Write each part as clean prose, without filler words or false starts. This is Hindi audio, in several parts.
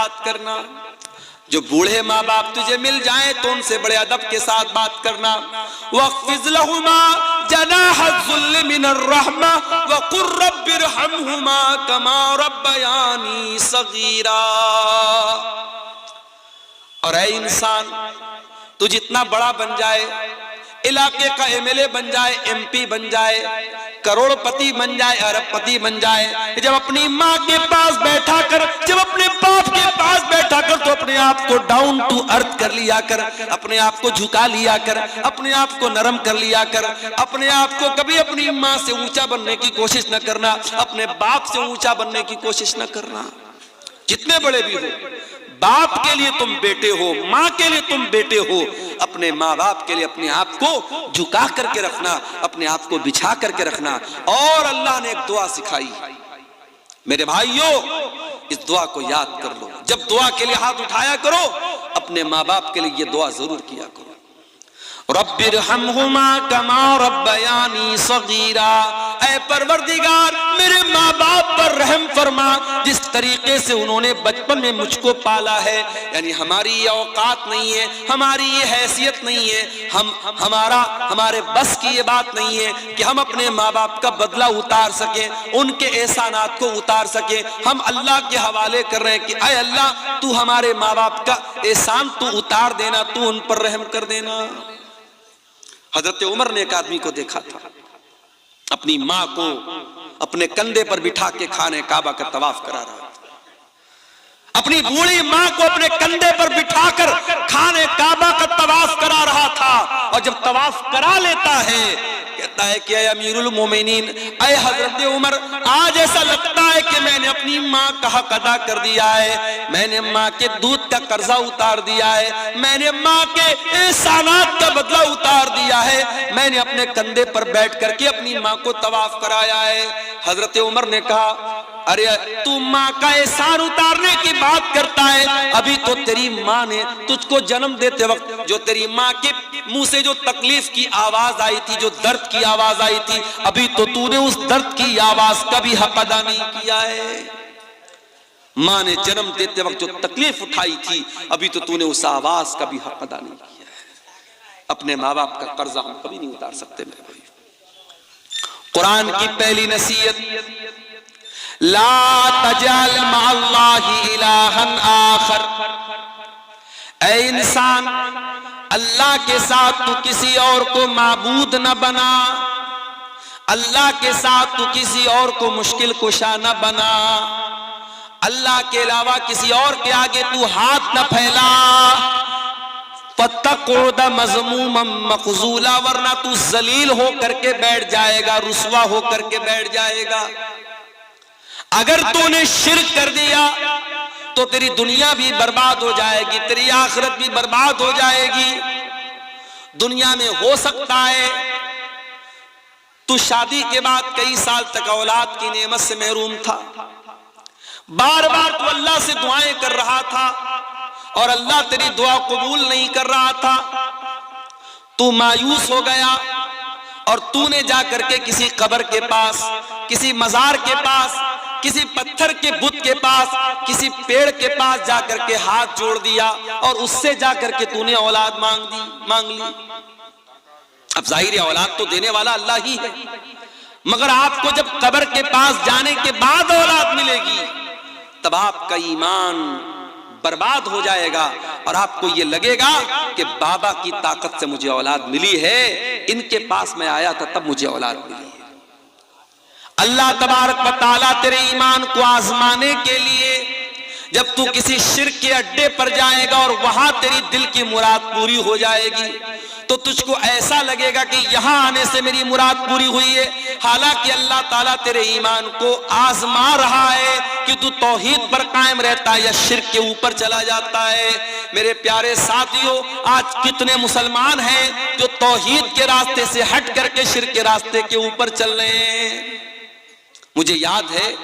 बात करना। जो बूढ़े माँ बाप तुझे मिल जाएं तो उनसे बड़े अदब के साथ बात करना। वक़्फ़िज़ लहुमा जनाह-ज़ुल्ल मिनर-रहमा वक़ुल रब्बिरहमहुमा कमा रब्बयानी सग़ीरा। और ऐ इंसान, तू जितना बड़ा बन जाए, इलाके का एमएलए बन जाए, एमपी बन जाए, करोड़पति बन जाए, अरबपति बन जाए, जब अपनी माँ के पास बैठा कर, जब अपने बाप के पास बैठा कर, तो अपने आप को डाउन टू अर्थ कर लिया कर, अपने आप को झुका लिया कर, अपने आप को नरम कर लिया कर। अपने आप को कभी अपनी माँ से ऊंचा बनने की कोशिश न करना, अपने बाप से ऊंचा बनने की कोशिश न करना। जितने बड़े भी हो, बाप के लिए तुम बेटे हो, माँ के लिए तुम बेटे हो। अपने माँ बाप के लिए अपने आप को झुका करके रखना, अपने आप को बिछा करके रखना। और अल्लाह ने एक दुआ सिखाई, मेरे भाइयों, इस दुआ को याद कर लो। जब दुआ के लिए हाथ उठाया करो, अपने माँ बाप के लिए ये दुआ जरूर किया करो। रब्बिरहमहुमा कमा रब्बयानी सगीरा। ऐ परवरदिगार, मेरे माँ बाप पर रहम फरमा, जिस तरीके से उन्होंने बचपन में मुझको पाला है। यानी हमारी ये औकात नहीं है, हमारी ये हैसियत नहीं है, हमारे बस की ये बात नहीं है कि हम अपने माँ बाप का बदला उतार सके, उनके एहसानात को उतार सके। हम अल्लाह के हवाले कर रहे हैं कि ऐ अल्लाह, तू हमारे माँ बाप का एहसान तू उतार देना, तू उन पर रहम कर देना। हजरत उमर ने एक आदमी को देखा था, अपनी माँ को अपने कंधे पर बिठा के खाने काबा का तवाफ करा रहा था। अपनी बूढ़ी माँ को अपने कंधे पर बिठाकर खाने काबा का तवाफ करा रहा था। और जब तवाफ करा लेता है, कहता है कि अमीरुल मोमिनीन, ऐ हजरत उमर, आज ऐसा लगता है कि मैंने अपनी माँ का हक अदा कर दिया है, मैंने माँ के दूध का कर्जा उतार दिया है, मैंने माँ के एहसानात का बदला उतार दिया है, मैंने अपने कंधे पर बैठ करके अपनी माँ को तवाफ कराया है। हजरत उमर ने कहा, अरे तू माँ का एहसान उतारने की बात करता है, अभी तो तेरी माँ ने तुझको जन्म देते वक्त जो तेरी माँ के मुंह से जो तकलीफ की आवाज आई थी, जो दर्द की आवाज आई थी, अभी तो तूने उस दर्द की आवाज का भी हक अदा नहीं किया है। माँ ने जन्म देते वक्त जो तकलीफ उठाई थी, अभी तो तूने उस आवाज का भी हक अदा नहीं किया है। अपने माँ बाप का कर्जा हम कभी नहीं उतार सकते मेरे भाई। कुरान की पहली नसीहत, ला तजाल मअल्लाहि इलाहन आखर। ऐ इंसान, अल्लाह के साथ तू किसी और को माबूद न बना, अल्लाह के साथ तू किसी और को मुश्किल कुशा न बना, अल्लाह के अलावा किसी और के आगे तू हाथ न फैला। फतक़ुद मज़मूमम मख़ज़ूला, वरना तू जलील हो करके बैठ जाएगा, रुसवा हो करके बैठ जाएगा। अगर तूने शिर्क कर दिया तो तेरी दुनिया भी बर्बाद हो जाएगी, तेरी आखिरत भी बर्बाद हो जाएगी। दुनिया में हो सकता है तू शादी के बाद कई साल तक औलाद की नेमत से महरूम था, बार बार तू अल्लाह से दुआएं कर रहा था और अल्लाह तेरी दुआ कबूल नहीं कर रहा था। तू मायूस हो गया और तूने जा करके किसी कब्र के पास, किसी मजार के पास, किसी पत्थर के बुत के पास, किसी पेड़ के पास जाकर के हाथ जोड़ दिया और उससे जाकर के तूने औलाद मांग ली। अब जाहिर है औलाद तो देने वाला अल्लाह ही है, मगर आपको जब कब्र के पास जाने के बाद औलाद मिलेगी, तब आपका ईमान बर्बाद हो जाएगा और आपको ये लगेगा कि बाबा की ताकत से मुझे औलाद मिली है, इनके पास मैं आया था तब मुझे औलाद मिली है। अल्लाह तबारक व तआला तेरे ईमान को आजमाने के लिए जब तू किसी शिर्क के अड्डे पर जाएगा और वहां तेरी दिल की मुराद पूरी हो जाएगी, तो तुझको ऐसा लगेगा कि यहां आने से मेरी मुराद पूरी हुई है। हालांकि अल्लाह ताला तेरे ईमान को आजमा रहा है कि तू तौहीद पर कायम रहता है या शिर्क के ऊपर चला जाता है। मेरे प्यारे साथियों, आज कितने मुसलमान हैं जो तौहीद के रास्ते से हट करके शिर्क के रास्ते के ऊपर चल रहे हैं। मुझे याद है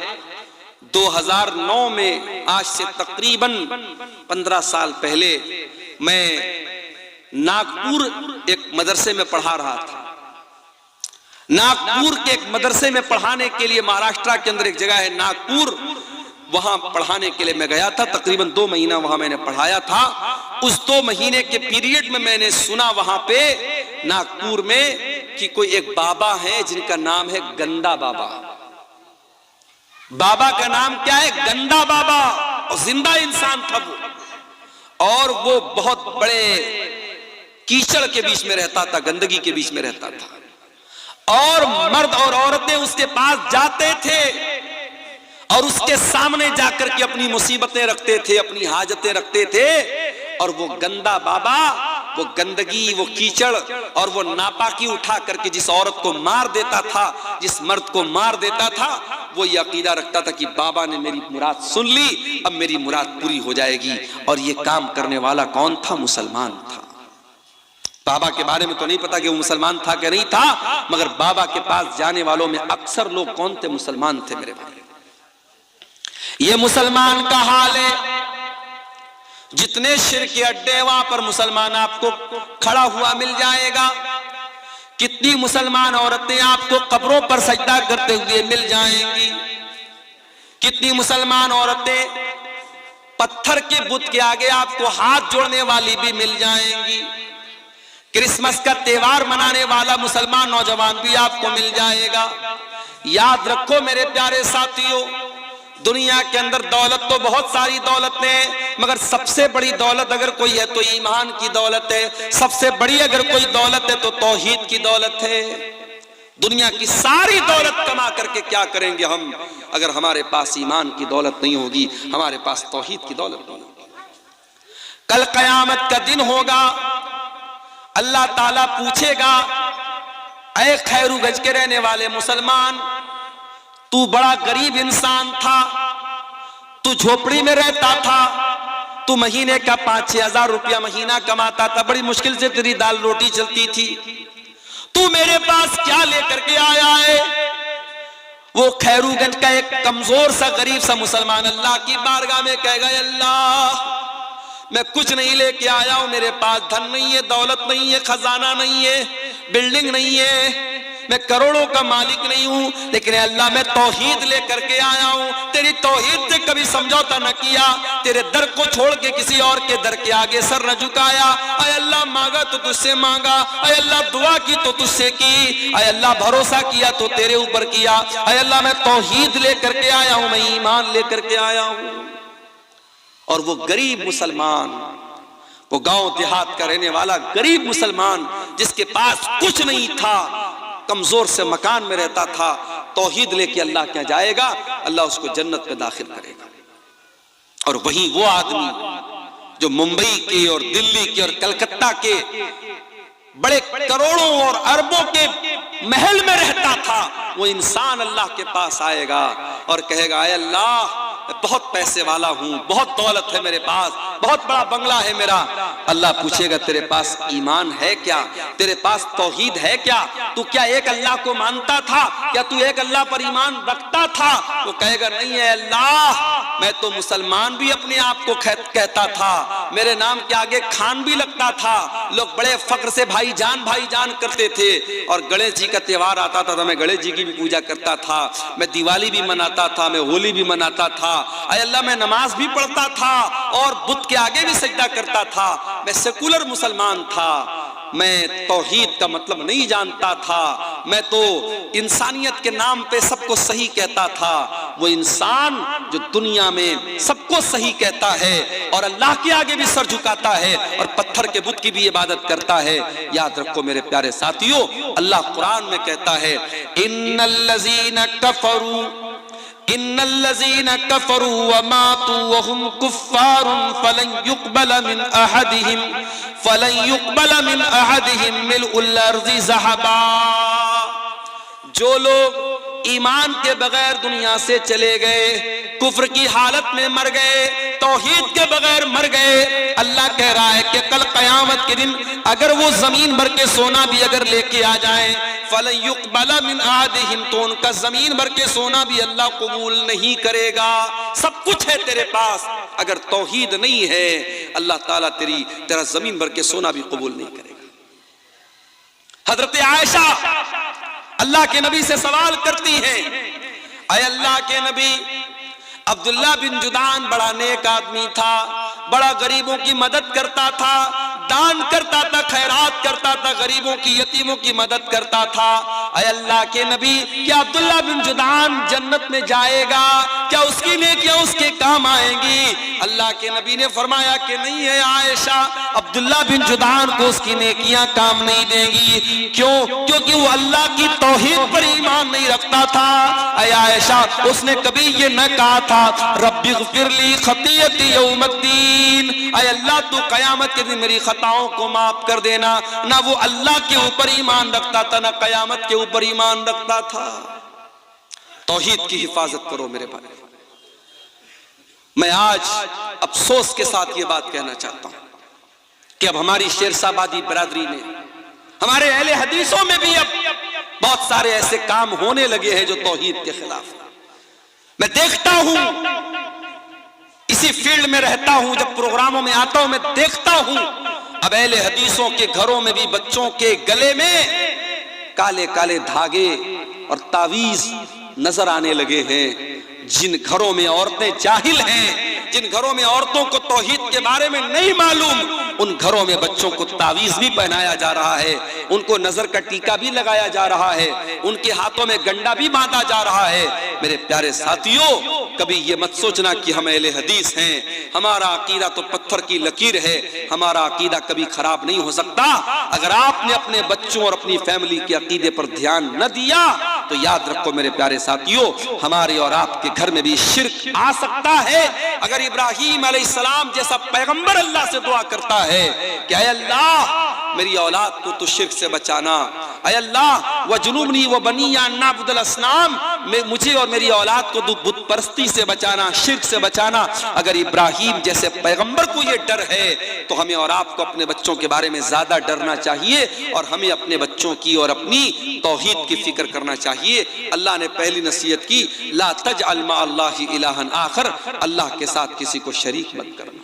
2009 में, आज से तकरीबन 15 साल पहले, मैं नागपुर एक मदरसे में पढ़ा रहा था। नागपुर के एक मदरसे में पढ़ाने के लिए, महाराष्ट्र के अंदर एक जगह है नागपुर, वहां पढ़ाने के लिए मैं गया था, तकरीबन 2 महीना वहां मैंने पढ़ाया था। उस 2 महीने के पीरियड में मैंने सुना वहां पे नागपुर में कि कोई एक बाबा है जिनका नाम है गंदा बाबा। बाबा का नाम क्या है? गंदा बाबा। और जिंदा इंसान था वो, और वो बहुत बड़े कीचड़ के बीच में रहता था, गंदगी के बीच में रहता था, और मर्द और औरतें उसके पास जाते थे और उसके सामने जाकर के अपनी मुसीबतें रखते थे, अपनी हाजतें रखते थे। और वो गंदा बाबा वो गंदगी, वो कीचड़ और वो नापाकी उठा करके जिस औरत को मार देता था, जिस मर्द को मार देता था, वो ये अकीदा रखता था कि बाबा ने मेरी मुराद सुन ली, अब मेरी मुराद पूरी हो जाएगी। और ये काम करने वाला कौन था? मुसलमान था। बाबा के बारे में तो नहीं पता कि वो मुसलमान था कि नहीं था, मगर बाबा के पास जाने वालों में अक्सर लोग कौन थे? मुसलमान थे मेरे भाई। ये मुसलमान का हाल है। जितने शिर्क के अड्डे वहां पर मुसलमान आपको खड़ा हुआ मिल जाएगा। कितनी मुसलमान औरतें आपको कब्रों पर सजदा करते हुए मिल जाएंगी। कितनी मुसलमान औरतें पत्थर के बुत के आगे आपको हाथ जोड़ने वाली भी मिल जाएंगी। क्रिसमस का त्योहार मनाने वाला मुसलमान नौजवान भी आपको मिल जाएगा। याद रखो मेरे प्यारे साथियों, दुनिया के अंदर दौलत तो बहुत सारी दौलतें हैं, मगर सबसे बड़ी दौलत अगर कोई है तो ईमान की दौलत है। सबसे बड़ी अगर कोई दौलत है तो तौहीद की दौलत है। दुनिया की सारी दौलत कमा करके क्या करेंगे हम अगर हमारे पास ईमान की दौलत नहीं होगी, हमारे पास तौहीद की दौलत नहीं होगी। कल कयामत का दिन होगा, अल्लाह ताला पूछेगा, ऐ खैरूगंज के रहने वाले मुसलमान, तू बड़ा गरीब इंसान था, तू झोपड़ी में रहता था, तू महीने का 5-6 हजार रुपया महीना कमाता था, बड़ी मुश्किल से तेरी दाल रोटी चलती थी, तू मेरे पास क्या लेकर के आया है? वो खैरूगंज का एक कमजोर सा गरीब सा मुसलमान अल्लाह की बारगाह में कहेगा, अल्लाह मैं कुछ नहीं लेके आया हूं, मेरे पास धन नहीं है, दौलत नहीं है, खजाना नहीं है, बिल्डिंग नहीं है, मैं करोड़ों का मालिक नहीं हूं, लेकिन अल्लाह मैं तौहीद लेकर के आया हूं। तेरी तौहीद से कभी समझौता न किया, तेरे दर को छोड़ के किसी और के दर के आगे सर न झुकाया। अय अल्लाह मांगा तो तुझसे मांगा, अय अल्लाह दुआ की तो तुझसे की, अय अल्लाह भरोसा किया तो तेरे ऊपर किया। अय अल्लाह मैं तौहीद लेकर के आया हूं, मैं ईमान लेकर के आया हूं। और वो गरीब मुसलमान, वो गांव देहात का रहने वाला गरीब मुसलमान जिसके पास कुछ नहीं था, कमजोर से मकान में रहता था, तौहीद लेके अल्लाह क्या जाएगा, अल्लाह उसको जन्नत में दाखिल करेगा। और वहीं वो आदमी जो मुंबई के और दिल्ली के और कलकत्ता के बड़े करोड़ों और अरबों के महल में रहता था, वो इंसान अल्लाह के पास आएगा और कहेगा, अय अल्लाह बहुत पैसे वाला हूं, बहुत दौलत है मेरे पास, बहुत बड़ा बंगला है मेरा। अल्लाह पूछेगा, तेरे पास ईमान है क्या? तेरे पास तौहीद है क्या? तू क्या एक अल्लाह को मानता था? क्या तू एक अल्लाह पर ईमान रखता था? वो कहेगा, नहीं है अल्लाह, मैं तो मुसलमान भी अपने आप को कहता था, मेरे नाम के आगे खान भी लगता था, लोग बड़े फक्र से भाईजान करते थे। और गणेश जी का त्योहार आता था तो मैं गणेश जी की भी पूजा करता था, मैं दिवाली भी मनाता था, मैं होली भी मनाता था। अय अल्लाह मैं नमाज भी पढ़ता था और बुत के आगे भी सजदा करता था। मैं सेकुलर मुसलमान था, मैं तौहीद का मतलब नहीं जानता था, मैं तो इंसानियत के नाम पे सबको सही कहता था। वो इंसान जो दुनिया में सबको सही कहता है और अल्लाह के आगे भी सर झुकाता है और पत्थर के बुत की भी इबादत करता है। याद रखो मेरे प्यारे साथियों, अल्लाह कुरान में कहता है, इन्नल्लज़ीना कफरू व मातू व हुम कुफ्फारुन फलन युक़बल मिन अहदिहिम मिल्उल अर्ज़ि ज़हबा। जो लोग ईमान के बगैर दुनिया से चले गए, कुफ्र की हालत में मर गए, तौहीद के बगैर मर गए, अल्लाह कह रहा है कि कल कयामत के दिन अगर वो जमीन भर के सोना भी अगर लेके आ जाए, फलन युक़बल मिन अहदिहिम, तो उनका जमीन भर के सोना भी अल्लाह कबूल नहीं करेगा। सब कुछ है तेरे पास, अगर तौहीद नहीं है अल्लाह ताला तेरा जमीन भर के सोना भी कबूल नहीं करेगा। हजरत आयशा अल्लाह के नबी से सवाल करती है, अय अल्लाह के नबी, अब्दुल्ला बिन जुदान बड़ा नेक आदमी था, बड़ा गरीबों की मदद करता था, दान करता था, खैरात करता था, गरीबों की यतीमों की मदद करता था। ऐ अल्लाह के नबी, क्या अब्दुल्ला बिन जुदान जन्नत में जाएगा? क्या उसकी नेकियां उसके काम आएंगी? अल्लाह के नबी ने फरमाया कि नहीं है आयशा, अब्दुल्ला बिन जुदान को उसकी नेकियां काम नहीं देंगी। क्यों? क्योंकि वो अल्लाह की तौहीद पर ईमान नहीं रखता था। ऐ आयशा, उसने कभी ये न कहा था रब्बिग़फिरली खतीयती यौमद्दीन, ऐ अल्लाह तू कयामत के दिन मेरी खताओं को माफ कर देना। ना वो अल्लाह के ऊपर ईमान रखता था, ना कयामत के ऊपर ईमान रखता था। तौहीद की हिफाजत करो मेरे भाई। मैं आज अफसोस के साथ ये बात कहना चाहता हूं कि अब हमारी शेरशाहबादी बरादरी में, हमारे अहले हदीसों में भी अब बहुत सारे ऐसे काम होने लगे हैं जो तौहीद के खिलाफ है। मैं देखता हूं, इसी फील्ड में रहता हूं, जब प्रोग्रामों में आता हूं मैं देखता हूं अब अहले हदीसों के घरों में भी बच्चों के गले में काले काले धागे और तावीज नजर आने लगे हैं। जिन घरों में औरतें जाहिल हैं, जिन घरों में औरतों को तौहीद के बारे में नहीं मालूम, उन घरों में बच्चों को तावीज भी पहनाया जा रहा है, उनको नजर का टीका भी लगाया जा रहा है, उनके हाथों में गंडा भी बांधा जा रहा है। मेरे प्यारे साथियों, कभी ये मत सोचना कि हम अहले हदीस हैं, हमारा अकीदा तो पत्थर की लकीर है, हमारा अकीदा कभी खराब नहीं हो सकता। अगर आपने अपने बच्चों और अपनी फैमिली के अकीदे पर ध्यान न दिया तो याद रखो मेरे प्यारे साथियों, हमारे और आपके घर में भी शिर्क आ सकता है। अगर इब्राहीम अलैहिस्सलाम जैसा पैगंबर अल्लाह से दुआ करता है कि ऐ अल्लाह मेरी औलाद को तो शिर्क से बचाना, ऐ अल्लाह वजुनूबनी व बनी अन नअबुदल असनाम, मुझे और मेरी औलाद को बुत परस्ती से बचाना, शिर्क से बचाना। अगर इब्राहीम जैसे पैगंबर को ये डर है तो हमें और आपको अपने बच्चों के बारे में ज्यादा डरना चाहिए और हमें अपने बच्चों की और अपनी तौहीद की फिक्र करना चाहिए। अल्लाह ने पहली नसीहत की, ला तजअल मा अल्लाहि इलाहन आखर, अल्लाह के साथ किसी को शरीक मत करना।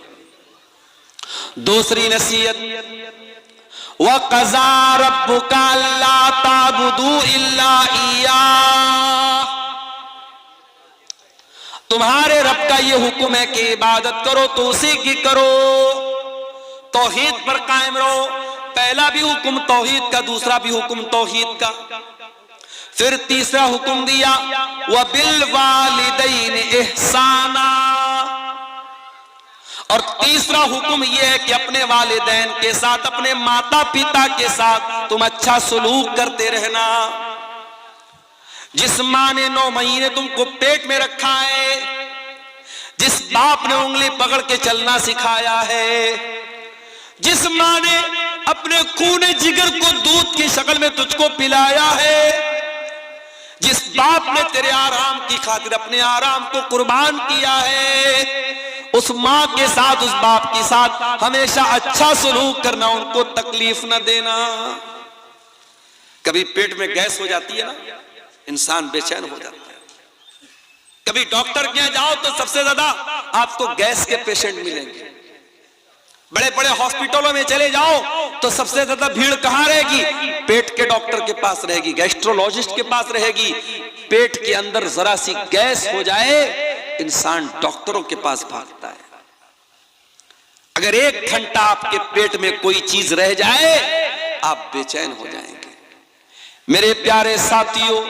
दूसरी नसीहत, वक़ज़ा रब्बुका अल्ला ताबुदू इल्ला इय्याह, तुम्हारे रब का ये हुक्म है कि इबादत करो तो उसी की करो, तौहीद पर कायम रहो। पहला भी हुक्म तौहीद का, दूसरा भी हुक्म तौहीद का। फिर तीसरा हुक्म दिया, व बिल वालिदैन इहसाना, और तीसरा हुक्म यह है कि अपने वालिदैन के साथ, अपने माता पिता के साथ तुम अच्छा सलूक करते रहना। जिस माँ ने 9 महीने तुमको पेट में रखा है, जिस बाप ने उंगली पकड़ के चलना सिखाया है, जिस माँ ने अपने खूने जिगर को दूध की शक्ल में तुझको पिलाया है, जिस बाप ने तेरे आराम की खातिर अपने आराम को कुर्बान किया है, उस माँ के साथ, उस बाप के साथ हमेशा अच्छा सलूक करना, उनको तकलीफ न देना। कभी पेट में गैस हो जाती है ना, इंसान बेचैन हो जाता है। कभी डॉक्टर के यहाँ जाओ तो सबसे ज्यादा आपको गैस के पेशेंट मिलेंगे। बड़े बड़े हॉस्पिटलों में चले जाओ तो सबसे ज्यादा भीड़ कहाँ रहेगी? पेट के डॉक्टर के पास रहेगी, गैस्ट्रोलॉजिस्ट के पास रहेगी। पेट के अंदर जरा सी गैस हो जाए, इंसान डॉक्टरों के पास भागता है। अगर 1 घंटा आपके पेट में कोई चीज रह जाए, आप बेचैन हो जाएंगे। मेरे प्यारे साथियों,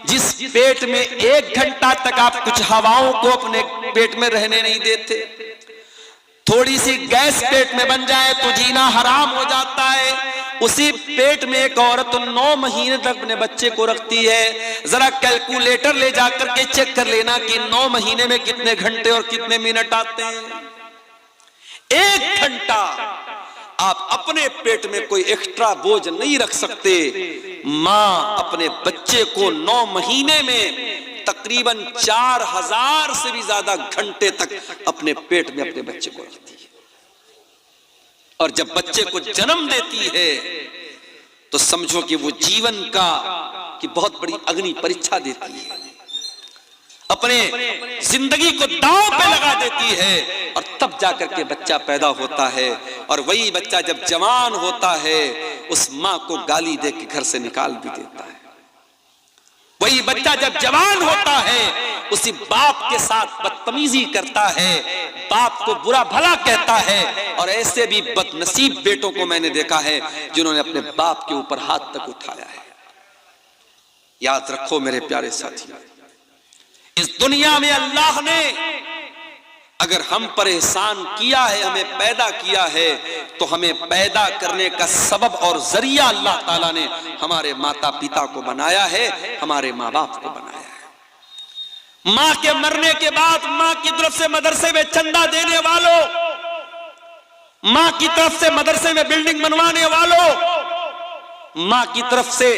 जिस पेट में 1 घंटा तक आप कुछ हवाओं को अपने पेट में रहने नहीं देते, थोड़ी सी गैस पेट में बन जाए तो जीना हराम हो जाता है। उसी पेट में एक औरत 9 महीने तक अपने बच्चे को रखती है। जरा कैलकुलेटर ले जाकर के चेक कर लेना कि 9 महीने में कितने घंटे और कितने मिनट आते हैं। 1 घंटा आप अपने पेट में कोई एक्स्ट्रा बोझ नहीं रख सकते। माँ अपने बच्चे को 9 महीने में तकरीबन 4000 से भी ज्यादा घंटे तक अपने पेट में अपने बच्चे को रखती है। और जब बच्चे को जन्म देती है तो समझो कि वो जीवन की बहुत बड़ी अग्नि परीक्षा देती है, अपने जिंदगी को दांव पे लगा देती है, और तब जाकर के बच्चा पैदा होता है। और वही बच्चा जब जवान होता है, उस माँ को गाली दे के घर से निकाल भी देता है। वही बच्चा जब जवान होता है, उसी बाप के साथ बदतमीजी करता है, बाप को बुरा भला कहता है। और ऐसे भी बदनसीब बेटों को मैंने देखा है जिन्होंने अपने बाप के ऊपर हाथ तक उठाया है। याद रखो मेरे प्यारे साथी, इस दुनिया में अल्लाह ने अगर हम पर एहसान किया है, हमें पैदा किया है, तो हमें पैदा करने का सबब और जरिया अल्लाह ताला ने हमारे माता पिता को बनाया है, हमारे माँ बाप को बनाया है। माँ के मरने के बाद माँ की तरफ से मदरसे में चंदा देने वालों, माँ की तरफ से मदरसे में बिल्डिंग बनवाने वालों, माँ की तरफ से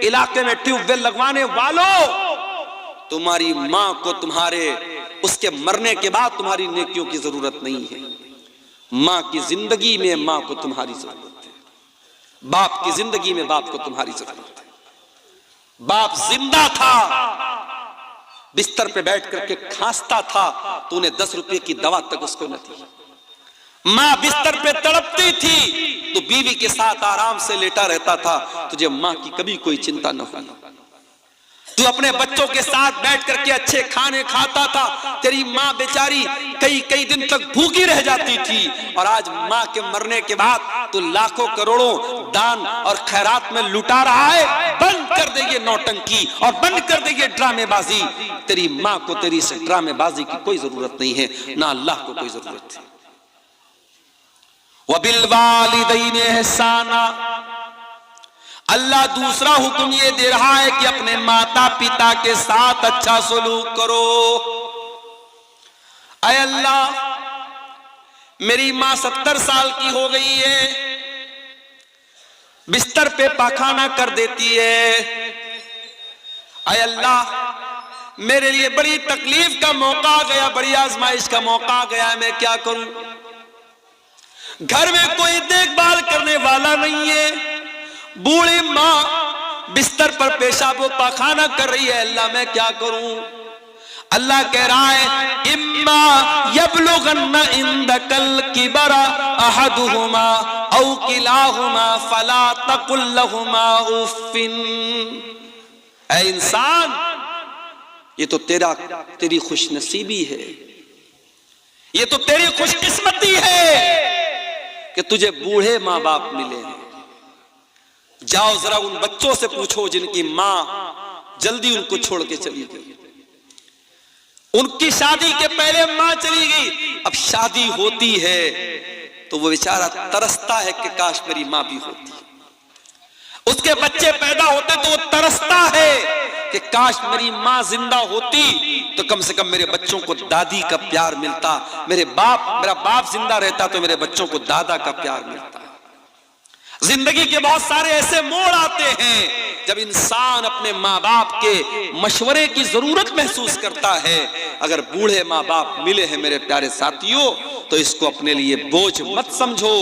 इलाके में ट्यूबवेल लगवाने वालों, तुम्हारी माँ को तुम्हारे उसके मरने के बाद तुम्हारी नेकियों की जरूरत नहीं है। माँ की जिंदगी में माँ को तुम्हारी जरूरत है, बाप की जिंदगी में बाप को तुम्हारी जरूरत है। बाप जिंदा था, बिस्तर पे बैठ करके खांसता था, तूने 10 रुपए की दवा तक उसको न दी। माँ बिस्तर पे तड़पती थी, तो बीवी के साथ आराम से लेटा रहता था, तुझे माँ की कभी कोई चिंता न हुई। तू अपने बच्चों के साथ बैठ करके अच्छे खाने खाता था, तेरी माँ बेचारी कई कई दिन तक भूखी रह जाती थी। और आज माँ के मरने के बाद तू लाखों करोड़ों दान और खैरात में लुटा रहा है। बंद कर दे ये नौटंकी और बंद कर दे ये ड्रामेबाजी। तेरी माँ को तेरी इस ड्रामेबाजी की कोई जरूरत नहीं है, ना अल्लाह को कोई जरूरत है। वबिल वालिदैन एहसाना, अल्लाह दूसरा हुक्म ये दे रहा है कि अपने माता पिता के साथ अच्छा सलूक करो। अय अल्लाह, मेरी मां 70 साल की हो गई है, बिस्तर पे पाखाना कर देती है। अय अल्लाह, मेरे लिए बड़ी तकलीफ का मौका आ गया, बड़ी आजमाइश का मौका आ गया, मैं क्या करूं? घर में कोई देखभाल करने वाला नहीं है, बूढ़ी माँ बिस्तर पर पेशाब व पाखाना कर रही है, अल्लाह मैं क्या करूं? अल्लाह कह रहा है इम्मा यबलुगन्ना इंदकल किबरा अहदुहुमा औ किलाहुमा फला तकुल लहुमा उफ्फिन। ऐ इंसान, ये तो तेरी खुशनसीबी है, ये तो तेरी खुशकिस्मती है कि तुझे बूढ़े माँ बाप मिले हैं। जाओ जरा उन बच्चों से पूछो जिनकी माँ जल्दी उनको छोड़ के चली गई, उनकी शादी के पहले माँ चली गई, अब शादी होती है तो वो बेचारा तरसता है कि काश मेरी माँ भी होती। उसके बच्चे पैदा होते तो वो तरसता है कि काश मेरी माँ जिंदा होती तो कम से कम मेरे बच्चों को दादी का प्यार मिलता, मेरा बाप जिंदा रहता तो मेरे बच्चों को दादा का प्यार मिलता। जिंदगी के बहुत सारे ऐसे मोड़ आते हैं जब इंसान अपने माँ बाप के मशवरे की जरूरत महसूस करता है। अगर बूढ़े माँ बाप मिले हैं मेरे प्यारे साथियों, तो इसको अपने लिए बोझ मत समझो।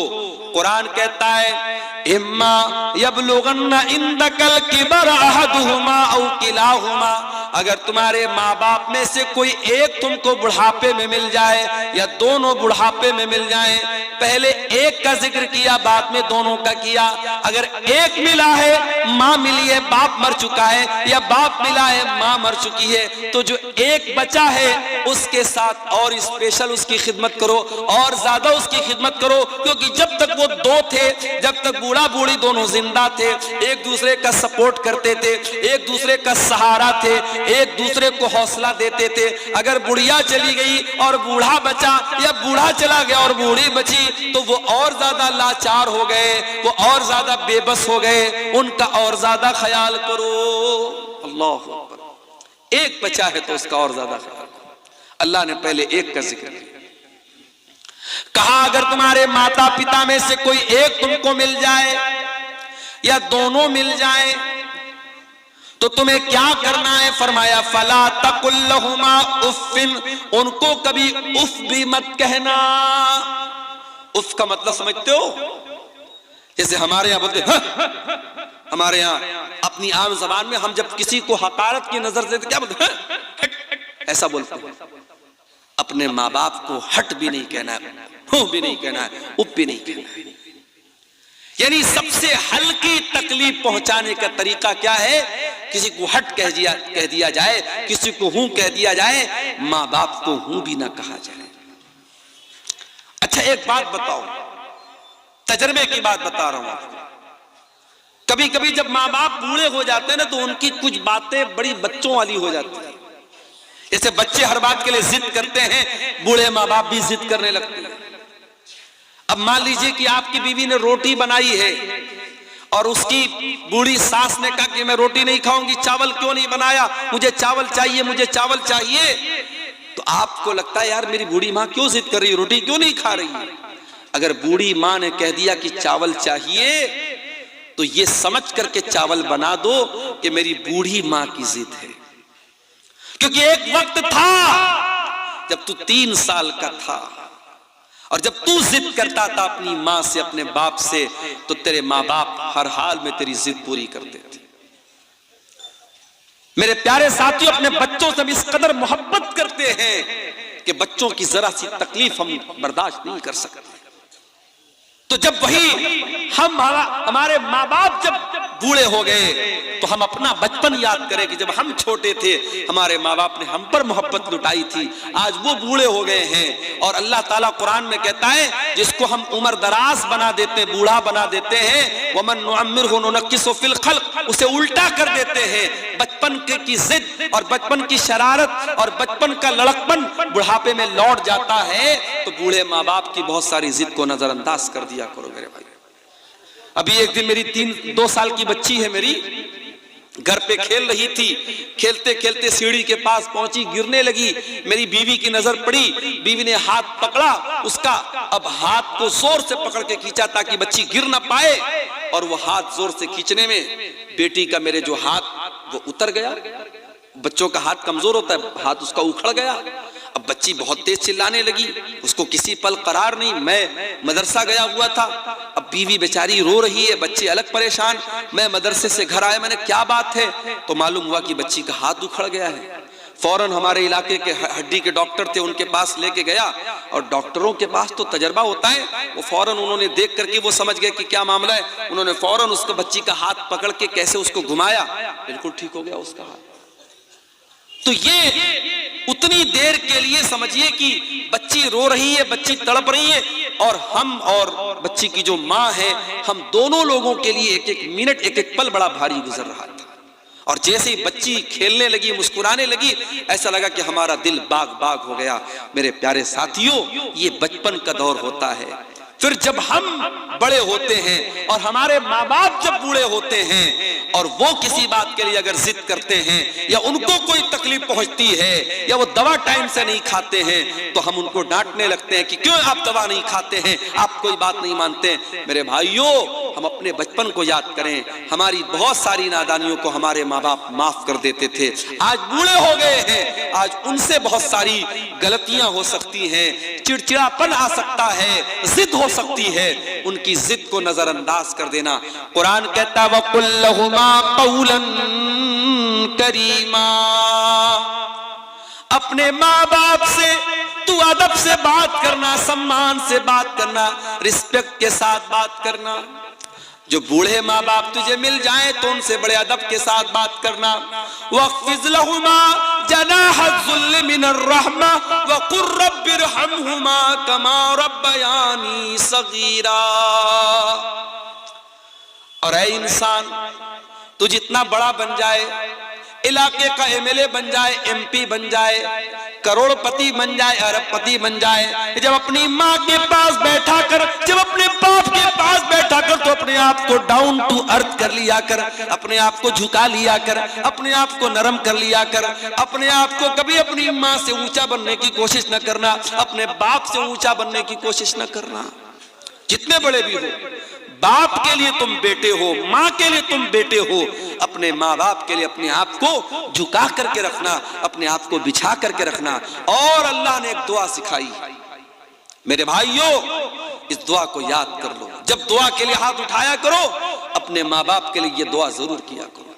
कुरान कहता है इम्मा यबलुगन्ना इंदकल किबर अहदुहुमा औ किलाहुमा, अगर तुम्हारे माँ बाप में से कोई एक तुमको बुढ़ापे में मिल जाए या दोनों बुढ़ापे में मिल जाए, पहले एक का जिक्र किया बाद में दोनों का किया। अगर एक मिला है, माँ मिली है बाप मर चुका है, या बाप मिला है माँ मर चुकी है, तो जो एक बचा है उसके साथ और स्पेशल उसकी खिदमत करो और ज्यादा उसकी खिदमत करो, क्योंकि जब तक वो दो थे, जब तक बूढ़ा बूढ़ी दोनों जिंदा थे, एक दूसरे का सपोर्ट करते थे, एक दूसरे का सहारा थे, एक दूसरे को हौसला देते थे। अगर बुढ़िया चली गई और बूढ़ा बचा, या बूढ़ा चला गया और बूढ़ी बची, तो वो और ज्यादा लाचार हो गए, वो और ज्यादा बेबस हो गए, उनका और ज्यादा ख्याल करो। अल्लाह अकबर। एक बचा है तो उसका और ज्यादा ख्याल करो। अल्लाह ने पहले एक का जिक्र किया, कहा अगर तुम्हारे माता पिता में से कोई एक तुमको मिल जाए या दोनों मिल जाए तो तुम्हें क्या करना है? फरमाया फला तकुल लहुमा उफ्फिन, उनको कभी उफ भी मत कहना। उफ का मतलब समझते हो? जैसे हमारे यहाँ बोलते हैं, हमारे यहाँ अपनी आम जबान में हम जब किसी को हकारत की नजर से क्या बोलते हैं? ऐसा बोलते हैं। अपने माँ बाप को हट भी नहीं कहना है, हूं भी नहीं कहना है, उप भी नहीं कहना है। यानी सबसे हल्की तकलीफ पहुंचाने का तरीका क्या है किसी को हट कह दिया जाए, किसी को हूं कह दिया जाए, माँ बाप को हूं भी ना कहा जाए। अच्छा एक बात बताओ, तजर्बे की बात बता रहा हूं आपको। कभी कभी जब माँ बाप बूढ़े हो जाते हैं ना, तो उनकी कुछ बातें बड़ी बच्चों वाली हो जाती है। जैसे बच्चे हर बात के लिए जिद करते हैं, बूढ़े माँ बाप भी जिद करने लगते हैं। अब मान लीजिए कि आपकी बीवी ने रोटी बनाई है और उसकी बूढ़ी सास ने कहा कि मैं रोटी नहीं खाऊंगी, चावल क्यों नहीं बनाया, मुझे चावल चाहिए, मुझे चावल चाहिए। तो आपको लगता है यार मेरी बूढ़ी माँ क्यों जिद कर रही है, रोटी क्यों नहीं खा रही। अगर बूढ़ी माँ ने कह दिया कि चावल चाहिए, तो ये समझ करके चावल बना दो कि मेरी बूढ़ी माँ की जिद है। क्योंकि एक वक्त था जब तू 3 साल का था और जब तू जिद करता था अपनी माँ से, अपने बाप से, तो तेरे माँ बाप हर हाल में तेरी जिद पूरी करते थे। मेरे प्यारे साथियों, अपने बच्चों से भी इस कदर मोहब्बत करते हैं कि बच्चों की जरा सी तकलीफ हम बर्दाश्त नहीं कर सकते। तो जब वही हमारे माँ बाप जब बूढ़े हो गए, तो हम अपना बचपन याद करें कि जब हम छोटे थे हमारे माँ बाप ने हम पर मोहब्बत लुटाई थी। आज वो बूढ़े हो गए हैं और अल्लाह ताला कुरान में कहता है जिसको हम उम्र दराज बना देते हैं, बूढ़ा बना देते हैं, वमन नुअम्मिरहु नुनक्किसु फिल खल्क, उसे उल्टा कर देते हैं। बचपन की जिद और बचपन की शरारत और बचपन का लड़कपन बुढ़ापे में लौट जाता है। तो बूढ़े माँ बाप की बहुत सारी जिद को नजरअंदाज कर दिया करो मेरे भाई। अभी एक दिन मेरी 2 साल की बच्ची है, मेरी घर पे खेल रही थी, खेलते खेलते सीढ़ी के पास पहुंची, गिरने लगी। मेरी बीवी की नजर पड़ी, बीवी ने हाथ पकड़ा उसका। अब हाथ को जोर से पकड़ के खींचा ताकि बच्ची गिर ना पाए, और वो हाथ जोर से खींचने में बेटी का मेरे जो हाथ वो उतर गया। बच्चों का हाथ कमजोर होता है, हाथ उसका उखड़ गया। अब बच्ची बहुत तेज चिल्लाने लगी, उसको किसी पल करार नहीं। मैं मदरसा गया हुआ था, अब बीवी बेचारी रो रही है, बच्चे अलग परेशान। मैं मदरसे से घर आया, मैंने क्या बात है, तो मालूम हुआ कि बच्ची का हाथ उखड़ गया है। फौरन हमारे इलाके के हड्डी के डॉक्टर थे, उनके पास लेके गया, और डॉक्टरों के पास तो तजर्बा होता है। वो फौरन उन्होंने देख करके वो समझ गए कि क्या मामला है। उन्होंने फौरन उसको बच्ची का हाथ पकड़ के कैसे उसको घुमाया, बिल्कुल ठीक हो गया उसका हाथ। तो ये उतनी देर के लिए समझिए कि बच्ची रो रही है, बच्ची तड़प रही है, और हम और बच्ची की जो माँ है, हम दोनों लोगों के लिए एक एक मिनट, एक एक पल बड़ा भारी गुजर रहा था। और जैसे ही बच्ची खेलने लगी, मुस्कुराने लगी, ऐसा लगा कि हमारा दिल बाग बाग हो गया। मेरे प्यारे साथियों, ये बचपन का दौर होता है। फिर जब हम बड़े होते हैं और हमारे माँ बाप जब बूढ़े होते हैं और वो किसी बात के लिए अगर जिद करते हैं या उनको कोई तकलीफ पहुंचती है या वो दवा टाइम से नहीं खाते हैं, तो हम उनको डांटने लगते हैं कि क्यों आप दवा नहीं खाते हैं, आप कोई बात नहीं मानते। मेरे भाइयों, हम अपने बचपन को याद करें। हमारी बहुत सारी नादानियों को हमारे माँ बाप माफ कर देते थे। आज बूढ़े हो गए हैं, आज उनसे बहुत सारी गलतियां हो सकती हैं, चिड़चिड़ापन आ सकता है, जिद हो सकती है। उनकी जिद को नजरअंदाज कर देना। कुरान कहता है वकुल लहुमा कौलन करीमा, अपने माँ बाप से तू अदब से बात करना, सम्मान से बात करना, रिस्पेक्ट के साथ बात करना। जो बूढ़े माँ बाप तुझे मिल जाए तो उनसे बड़े अदब के साथ बात करना। वक़्फ़िज़ लहुमा जनाह ज़ुल्ल मिनर रहमा वक़ुर रब्बिरहमहुमा कमा रब्बयानी सगीरा। और ऐ इंसान, तू जितना बड़ा बन जाए, इलाके का एमएलए बन जाए, एमपी बन जाए, करोड़पति बन जाए, अरबपति बन जाए, जब अपनी माँ के पास बैठा कर, जब अपने बाप के पास बैठा कर, तो अपने आप को डाउन टू अर्थ कर लिया कर, अपने आप को झुका लिया कर, अपने आप को नरम कर लिया कर। अपने आप को कभी अपनी माँ से ऊंचा बनने की कोशिश न करना, अपने बाप से ऊंचा बनने की कोशिश न करना। जितने बड़े भी हो, बाप के लिए तुम बेटे हो, माँ के लिए तुम बेटे हो। अपने माँ बाप के लिए अपने आप को झुका करके रखना, अपने आप को बिछा करके रखना। और अल्लाह ने एक दुआ सिखाई, मेरे भाइयों, इस दुआ को याद कर लो। जब दुआ के लिए हाथ उठाया करो, अपने माँ बाप के लिए ये दुआ जरूर किया करो।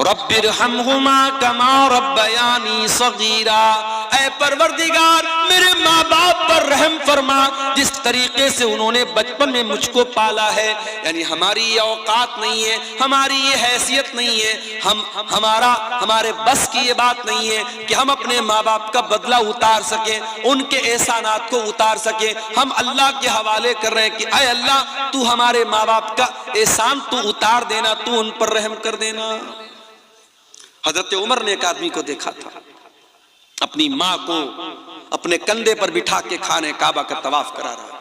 रब्बिरहमहुमा कमा रब्बयानी सगीरा, ऐ परवरदिगार मेरे माँ बाप पर रहम फरमा, जिस तरीके से उन्होंने बचपन में मुझको पाला है। यानी हमारी ये औकात नहीं है, हमारी ये हैसियत नहीं है, हमारे बस की ये बात नहीं है कि हम अपने माँ बाप का बदला उतार सके, उनके एहसानात को उतार सके। हम अल्लाह के हवाले कर रहे हैं कि ऐ अल्लाह, तू हमारे माँ बाप का एहसान तू उतार देना, तू उन पर रहम कर देना। हजरत उमर ने एक आदमी को देखा था, अपनी माँ को अपने कंधे पर बिठा के खाने काबा का तवाफ करा रहा था।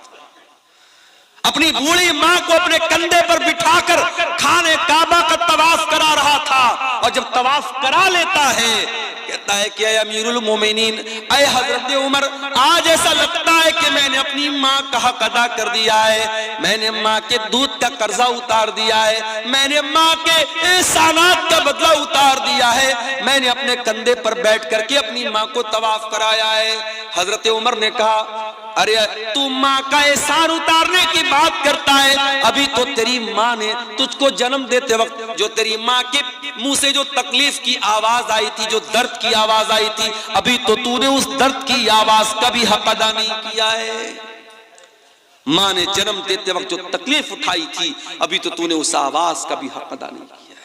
अपनी बूढ़ी माँ को अपने कंधे पर बिठाकर खाने काबा का तवाफ करा रहा था। और जब तवाफ करा लेता है, कहता है कि अमीरुल मोमिनीन, ऐ हजरत उमर, आज ऐसा लगता है कि मैंने अपनी माँ का हक अदा कर दिया है, मैंने माँ के दूध का कर्जा उतार दिया है, मैंने माँ के एहसानात का बदला उतार दिया है, मैंने अपने कंधे पर बैठ करके अपनी माँ को तवाफ कराया है। हजरत उमर ने कहा, अरे तू माँ का एहसान उतारने की बात करता है, अभी तो तेरी माँ ने तुझको जन्म देते वक्त जो तेरी माँ के मुंह से जो तकलीफ की आवाज आई थी, जो दर्द की आवाज आई थी, अभी तो तूने उस दर्द की आवाज का भी हक अदा नहीं किया है। माँ ने जन्म देते वक्त जो तकलीफ उठाई थी, अभी तो तूने उस आवाज का भी हक अदा नहीं किया है।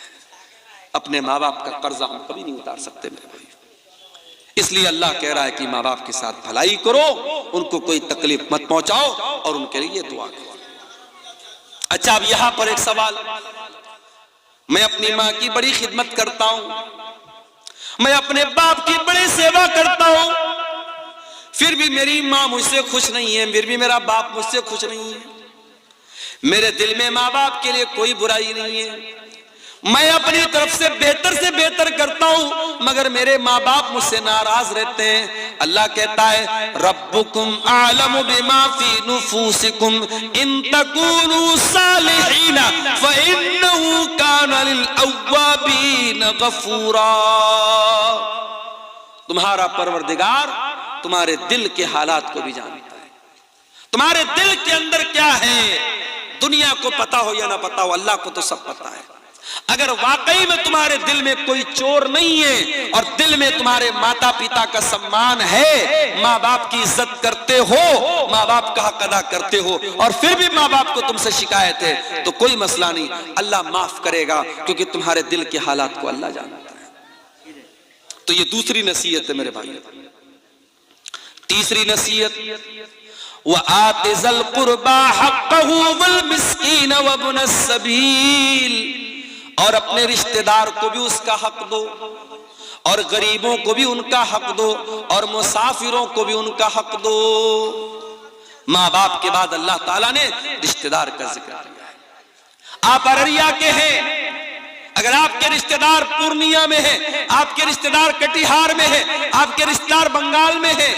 अपने माँ बाप का कर्जा हम कभी नहीं उतार सकते मेरे भाई। इसलिए अल्लाह कह रहा है कि माँ बाप के साथ भलाई करो, उनको कोई तकलीफ मत पहुंचाओ और उनके लिए दुआ करो। अच्छा, अब यहां पर एक सवाल, मैं अपनी माँ की बड़ी खिदमत करता हूं, मैं अपने बाप की बड़ी सेवा करता हूं, फिर भी मेरी माँ मुझसे खुश नहीं है, फिर भी मेरा बाप मुझसे खुश नहीं है, मेरे दिल में माँ बाप के लिए कोई बुराई नहीं है, मैं अपनी तरफ से बेहतर करता हूं, मगर मेरे माँ बाप मुझसे नाराज रहते हैं। अल्लाह कहता है, रब्बुकुम आलमु बिमा फी नुफूसिकुम इन तकूनु सालिहीन फइन्नहु काना लिल अव्वाबीन गफूरा। तुम्हारा परवरदिगार तुम्हारे दिल के हालात को भी जानता है, तुम्हारे दिल के अंदर क्या है, दुनिया को पता हो या ना पता हो, अल्लाह को तो सब पता है। अगर वाकई में तुम्हारे दिल में कोई चोर नहीं है और दिल में तुम्हारे माता पिता का सम्मान है, माँ बाप की इज्जत करते हो, माँ बाप का हक अदा करते हो, और फिर भी माँ बाप को तुमसे शिकायत है, तो कोई मसला नहीं, अल्लाह माफ करेगा, क्योंकि तुम्हारे दिल के हालात को अल्लाह जानता है। तो ये दूसरी नसीहत है मेरे भाई। तीसरी नसीहत, व आतिज़ल कुर्बा हक़्क़हु वल मिस्कीन व इब्नस सबील, और अपने रिश्तेदार को भी उसका हक दो, और गरीबों को भी उनका हक दो, और मुसाफिरों को भी उनका हक दो। माँ बाप के बाद अल्लाह ताला ने रिश्तेदार का जिक्र किया है। आप अररिया के हैं, अगर आपके रिश्तेदार पूर्णिया में है, आपके रिश्तेदार कटिहार में है, आपके रिश्तेदार बंगाल में है,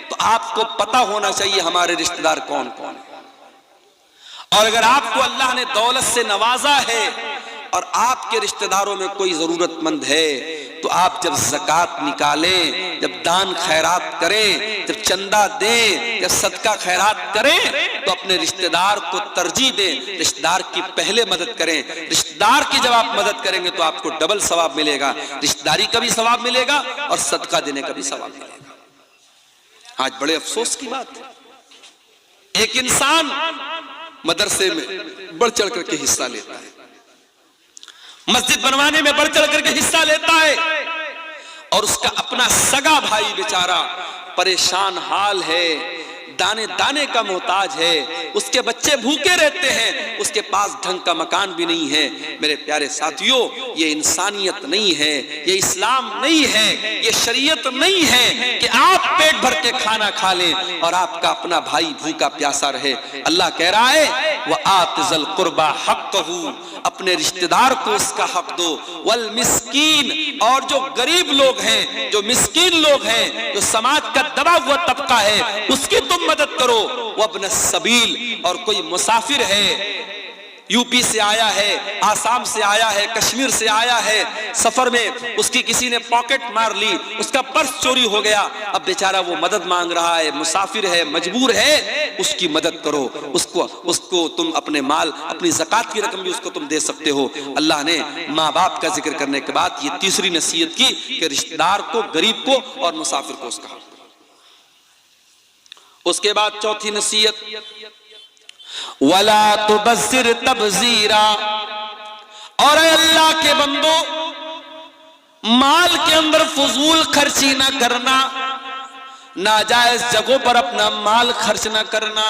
तो आपको पता होना चाहिए हमारे रिश्तेदार कौन कौन है। और अगर आपको अल्लाह ने दौलत से नवाजा है और आपके रिश्तेदारों में कोई जरूरतमंद है, तो आप जब ज़कात निकालें, जब दान खैरात करें, जब चंदा दें, जब सदका खैरात करें, तो अपने रिश्तेदार को तरजीह दें, रिश्तेदार की पहले मदद करें। रिश्तेदार की जब आप मदद करेंगे तो आपको डबल सवाब मिलेगा, रिश्तेदारी का भी सवाब मिलेगा और सदका देने का भी सवाब मिलेगा। आज बड़े अफसोस की बात है, एक इंसान मदरसे में बढ़ चढ़ करके हिस्सा लेता है, मस्जिद बनवाने में बढ़ चढ़ करके हिस्सा लेता है, और उसका अपना सगा भाई बेचारा परेशान हाल है, दाने दाने का मोहताज है, उसके बच्चे भूखे रहते हैं, उसके पास ढंग का मकान भी नहीं है। मेरे प्यारे साथियों, ये इंसानियत नहीं है, ये इस्लाम नहीं है, ये शरीयत नहीं है कि आप पेट भर के खाना खा लें और आपका अपना भाई भूखा प्यासा रहे। अल्लाह कह रहा है, व आतिज़ल कुर्बा हक़्क़हु, अपने रिश्तेदार को उसका हक दो, वल मिस्कीन, और जो गरीब लोग हैं, जो मिस्कीन लोग हैं, जो समाज का दबा हुआ तबका है, उसकी तुम मदद करो। वब्न सबील, और कोई मुसाफिर है, यूपी से आया है, आसाम से आया है, कश्मीर से आया है, सफर में उसकी किसी ने पॉकेट मार ली, उसका पर्स चोरी हो गया, अब बेचारा वो मदद मांग रहा है, मुसाफिर है, मजबूर है, उसकी मदद करो, उसको तुम अपने माल, अपनी ज़कात की रकम भी उसको तुम दे सकते हो। अल्लाह ने माँ बाप का जिक्र करने के बाद ये तीसरी नसीहत की कि रिश्तेदार को, गरीब को और मुसाफिर को उसका हक। उसके बाद चौथी नसीहत, वला तुबस्सिर तबजीरा, और अल्लाह के बंदो माल के अंदर फजूल खर्ची ना करना, नाजायज जगहों पर अपना माल खर्च ना करना।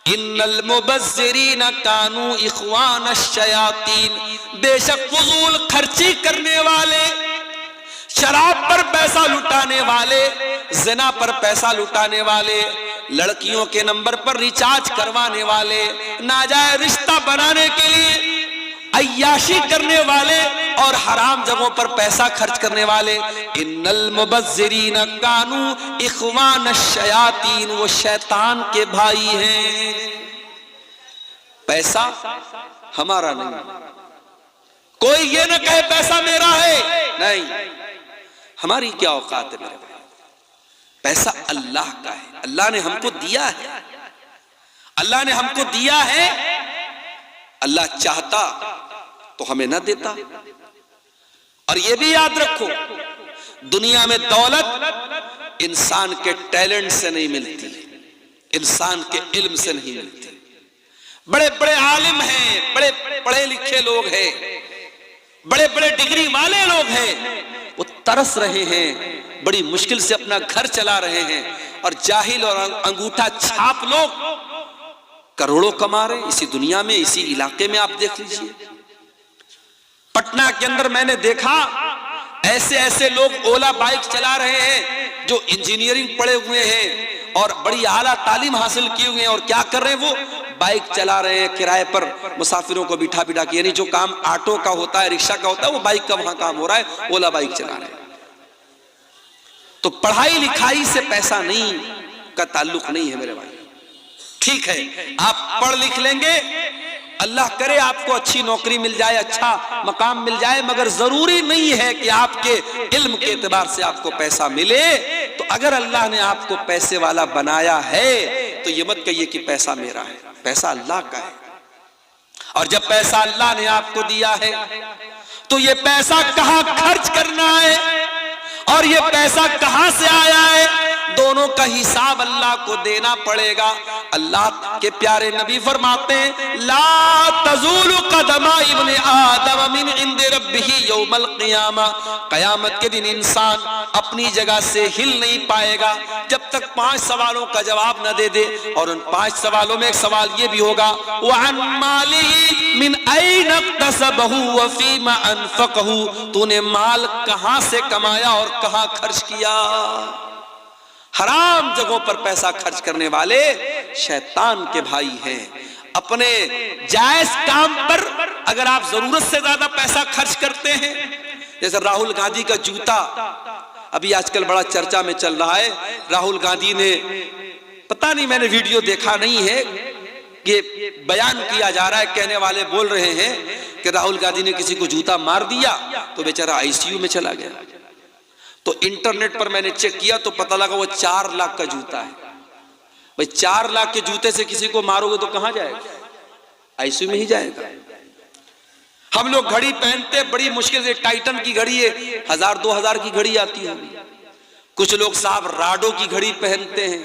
इन्नल मुबज्जिरीन कानू इख्वान शयातीन, बेशक फजूल खर्ची करने वाले, शराब पर पैसा लुटाने वाले, जिना पर पैसा लुटाने वाले, लड़कियों के नंबर पर रिचार्ज करवाने वाले, नाजायज रिश्ता बनाने के लिए अय्याशी करने वाले और हराम जगहों पर पैसा खर्च करने वाले, इन्नल मुबज्जिरीन कानू इख्वान शयातीन, वो शैतान के भाई हैं। पैसा हमारा नहीं, कोई ये ना कहे पैसा मेरा है, नहीं, हमारी क्या औकात है मेरे भाई, पैसा अल्लाह का है, अल्लाह ने हमको दिया है, अल्लाह ने हमको दिया है। अल्लाह चाहता तो हमें ना देता। और ये भी याद रखो, दुनिया में दौलत इंसान के टैलेंट से नहीं मिलती, इंसान के इल्म से नहीं मिलती। बड़े बड़े आलिम हैं, बड़े पढ़े लिखे लोग हैं, बड़े बड़े डिग्री वाले लोग हैं, वो तरस रहे हैं, बड़ी मुश्किल से अपना घर चला रहे हैं, और जाहिल और अंगूठा छाप लोग करोड़ों कमा रहे इसी दुनिया में, इसी इलाके में। आप देख लीजिए, पटना के अंदर मैंने देखा ऐसे ऐसे लोग ओला बाइक चला रहे हैं जो इंजीनियरिंग पढ़े हुए हैं और बड़ी आला तालीम हासिल किए हुए हैं, और क्या कर रहे हैं, वो बाइक चला रहे हैं किराए पर मुसाफिरों को बिठा बिठा के, यानी जो काम ऑटो का होता है, रिक्शा का होता है, वो बाइक का वहां काम हो रहा है, ओला बाइक चला रहे हैं। तो पढ़ाई लिखाई से पैसा नहीं का ताल्लुक नहीं है मेरे भाई। ठीक है, आप पढ़ लिख लेंगे, अल्लाह करे आपको अच्छी नौकरी मिल जाए, अच्छा मकाम मिल जाए, मगर जरूरी नहीं है कि आपके इल्म के एतबार से आपको पैसा मिले। तो अगर अल्लाह ने आपको पैसे वाला बनाया है तो ये मत कहिए कि पैसा मेरा है, पैसा अल्लाह का है। और जब पैसा अल्लाह ने आपको दिया है तो ये पैसा कहां खर्च करना है और ये पैसा कहां से आया है, दोनों का हिसाब अल्लाह को देना पड़ेगा। अल्लाह के प्यारे नबी फरमाते हैं, ला तज़ूलु क़दमा इब्ने आदम मिन इंदि रब्बिही यौमल क़ियामा, क़यामत के दिन इंसान अपनी जगह से हिल नहीं पाएगा जब तक 5 सवालों का जवाब न दे दे। और उन 5 सवालों में एक सवाल ये भी होगा, व अन मालिही मिन ऐन इक्तसबहु व फ़ीमा अनफ़क़हु, तूने माल कहां से कमाया और कहां खर्च किया। हराम जगहों पर पैसा खर्च करने वाले शैतान के भाई हैं। अपने जायज काम पर अगर आप जरूरत से ज्यादा पैसा खर्च करते हैं, जैसे राहुल गांधी का जूता अभी आजकल बड़ा चर्चा में चल रहा है। राहुल गांधी ने, पता नहीं, मैंने वीडियो देखा नहीं है, ये बयान किया जा रहा है, कहने वाले बोल रहे हैं कि राहुल गांधी ने किसी को जूता मार दिया तो बेचारा आईसीयू में चला गया। तो इंटरनेट पर मैंने चेक किया तो पता लगा वो 4 लाख का जूता है। भाई 4 लाख के जूते से किसी को मारोगे तो कहां जाएगा, आईसीयू में ही जाएगा। हम लोग घड़ी पहनते, बड़ी मुश्किल से, टाइटन की घड़ी है, 1000-2000 की घड़ी आती है। कुछ लोग साहब राडो की घड़ी पहनते हैं,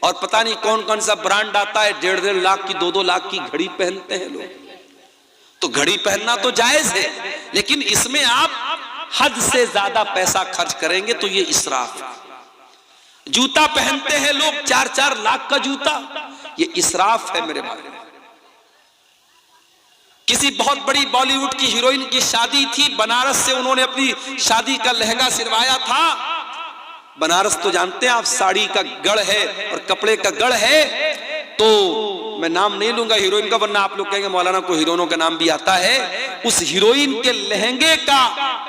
और पता नहीं कौन कौन सा ब्रांड आता है, 1.5 लाख की, 2-2 लाख की घड़ी पहनते हैं लोग। तो घड़ी पहनना तो जायज है, लेकिन इसमें आप हद से ज्यादा पैसा खर्च करेंगे तो ये इसराफ है। जूता पहनते हैं लोग 4-4 लाख का जूता, ये इसराफ है मेरे भाई। किसी बहुत बड़ी बॉलीवुड की हीरोइन की शादी थी, बनारस से उन्होंने अपनी शादी का लहंगा सिलवाया था। बनारस तो जानते हैं आप, साड़ी का गढ़ है और कपड़े का गढ़ है। तो मैं नाम नहीं लूंगा हीरोइन का, वरना आप लोग कहेंगे मौलाना को हीरोइनों का नाम भी आता है। उस हीरोइन के लहंगे का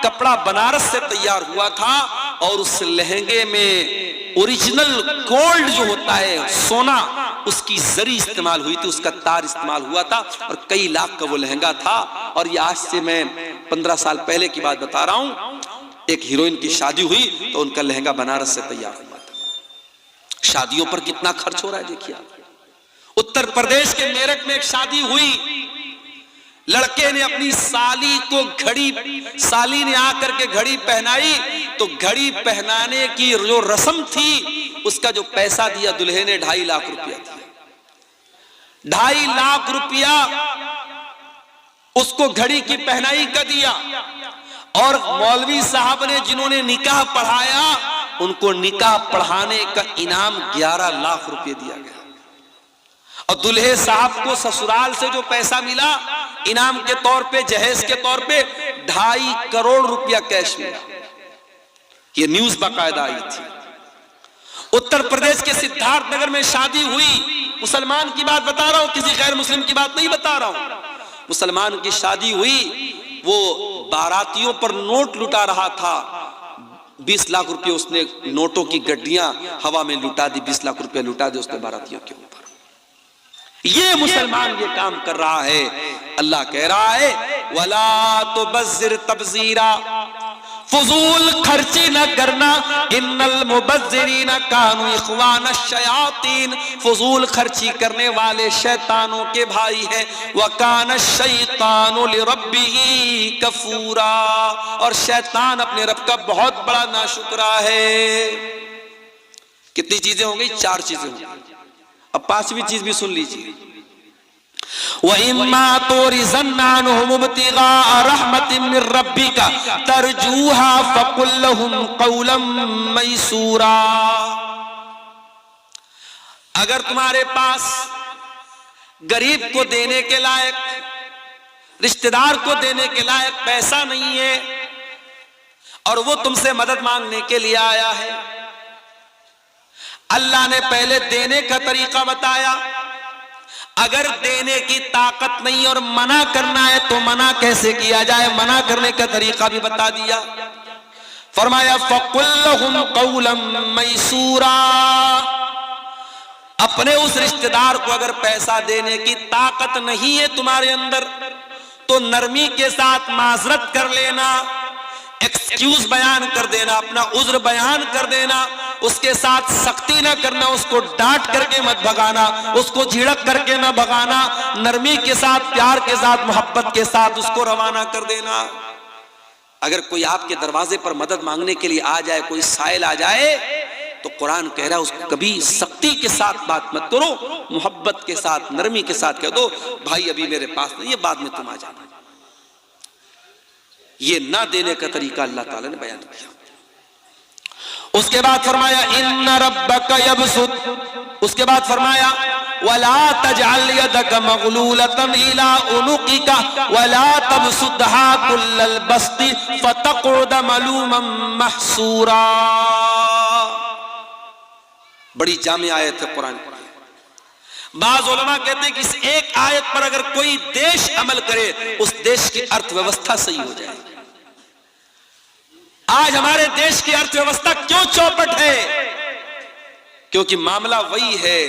कपड़ा बनारस से तैयार हुआ था, और उस लहंगे में ओरिजिनल गोल्ड जो होता है, सोना, उसकी जरी इस्तेमाल हुई थी, उसका तार इस्तेमाल हुआ था, और कई लाख का वो लहंगा था। और ये आज से मैं 15 साल पहले की बात बता रहा हूं। एक हीरोइन की शादी हुई तो उनका लहंगा बनारस से तैयार हुआ था। शादियों पर कितना खर्च हो रहा है देखिए। उत्तर प्रदेश के मेरठ में एक शादी हुई, लड़के ने अपनी साली को घड़ी, साली ने आकर के घड़ी पहनाई तो घड़ी पहनाने की जो रस्म थी उसका जो पैसा दिया दुल्हे ने 2.5 लाख रुपया दिया। 2.5 लाख रुपया उसको घड़ी की पहनाई का दिया। और मौलवी साहब ने जिन्होंने निकाह पढ़ाया उनको निकाह पढ़ाने का इनाम 11 लाख रुपए दिया गया। और दुल्हे साहब को ससुराल से जो पैसा मिला इनाम के तौर पे, जहेज के तौर पे 2.5 करोड़ रुपया कैश मिला। ये न्यूज बाकायदा आई थी। उत्तर प्रदेश के सिद्धार्थ नगर में शादी हुई। मुसलमान की बात बता रहा हूं, किसी गैर मुस्लिम की बात नहीं बता रहा हूं। मुसलमान की शादी हुई, वो बारातियों पर नोट लुटा रहा था। 20 लाख रुपए उसने नोटों की गड्डियां हवा में लुटा दी, 20 लाख रुपए लुटा दी उसने बारातियों के ऊपर। ये मुसलमान ये काम कर रहा है। अल्लाह कह रहा है वला तो बज़िर तबज़ीरा, फजूल खर्ची न करना। इन्नल मुबज़्ज़िरीना कानू इख़वान शयातीन, फजूल खर्ची करने वाले शैतानों के भाई हैं। व कान शैतानु लिरब्बिही कफूरा, और शैतान अपने रब का बहुत बड़ा नाशुक्रा है। कितनी चीजें हो गई? 4 चीजें हो गई। अब 5वीं चीज भी सुन लीजिए। वइम्मा तुरिज़न्ना अन्हुम इब्तिगा रहमतिन मिन रब्बिका तरजूहा फकुल लहुम क़ौलन मैसूरा। अगर तुम्हारे पास गरीब को देने के लायक, रिश्तेदार को देने के लायक पैसा नहीं है और वो तुमसे मदद मांगने के लिए आया है, अल्लाह ने पहले देने का तरीका बताया। अगर देने की ताकत नहीं और मना करना है तो मना कैसे किया जाए, मना करने का तरीका भी बता दिया। फरमाया फकुल लहुम क़ौलन मैसूरा, अपने उस रिश्तेदार को अगर पैसा देने की ताकत नहीं है तुम्हारे अंदर तो नरमी के साथ माजरत कर लेना, एक्सक्यूज बयान कर देना, अपना उज्र बयान कर देना। उसके साथ सख्ती ना करना, उसको डांट करके मत भगाना, उसको झिड़क करके ना भगाना, नरमी के साथ, प्यार के साथ, मोहब्बत के साथ उसको रवाना कर देना। अगर कोई आपके दरवाजे पर मदद मांगने के लिए आ जाए, कोई साइल आ जाए, तो कुरान कह रहा है उसको कभी सख्ती के साथ बात मत करो, मोहब्बत के साथ, नरमी के साथ कह दो भाई अभी मेरे पास नहीं है, बाद में तुम आ जाना। ये ना देने का तरीका अल्लाह ताला ने बयान किया। उसके बाद फरमाया इन्ना रब्बका यबसुत, उसके बाद फरमाया वला तजअल यदका मगलूलतन इला उनुकिका वला तबसुतहा कुल्लल बस्ति फतक़उद मलूमन महसूरा। बड़ी जामे आयत है कुरान की। बाज़ उलमा कहते हैं कि इस एक आयत पर अगर कोई देश अमल करे उस देश की अर्थव्यवस्था सही हो जाए। आज हमारे देश की अर्थव्यवस्था क्यों चौपट है? क्योंकि मामला वही है,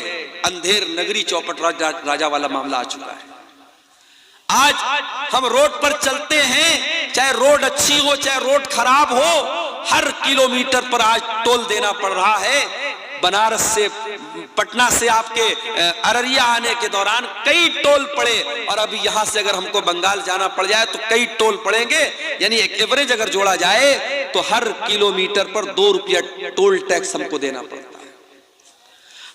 अंधेर नगरी चौपट राजा वाला मामला आ चुका है। आज हम रोड पर चलते हैं, चाहे रोड अच्छी हो चाहे रोड खराब हो, हर किलोमीटर पर आज टोल देना पड़ रहा है। बनारस से, पटना से आपके अररिया आने के दौरान कई टोल पड़े, और अभी यहां से अगर हमको बंगाल जाना पड़ जाए तो कई टोल पड़ेंगे। यानी एक एवरेज अगर जोड़ा जाए तो हर किलोमीटर पर 2 रुपया टोल टैक्स हमको देना पड़ता है।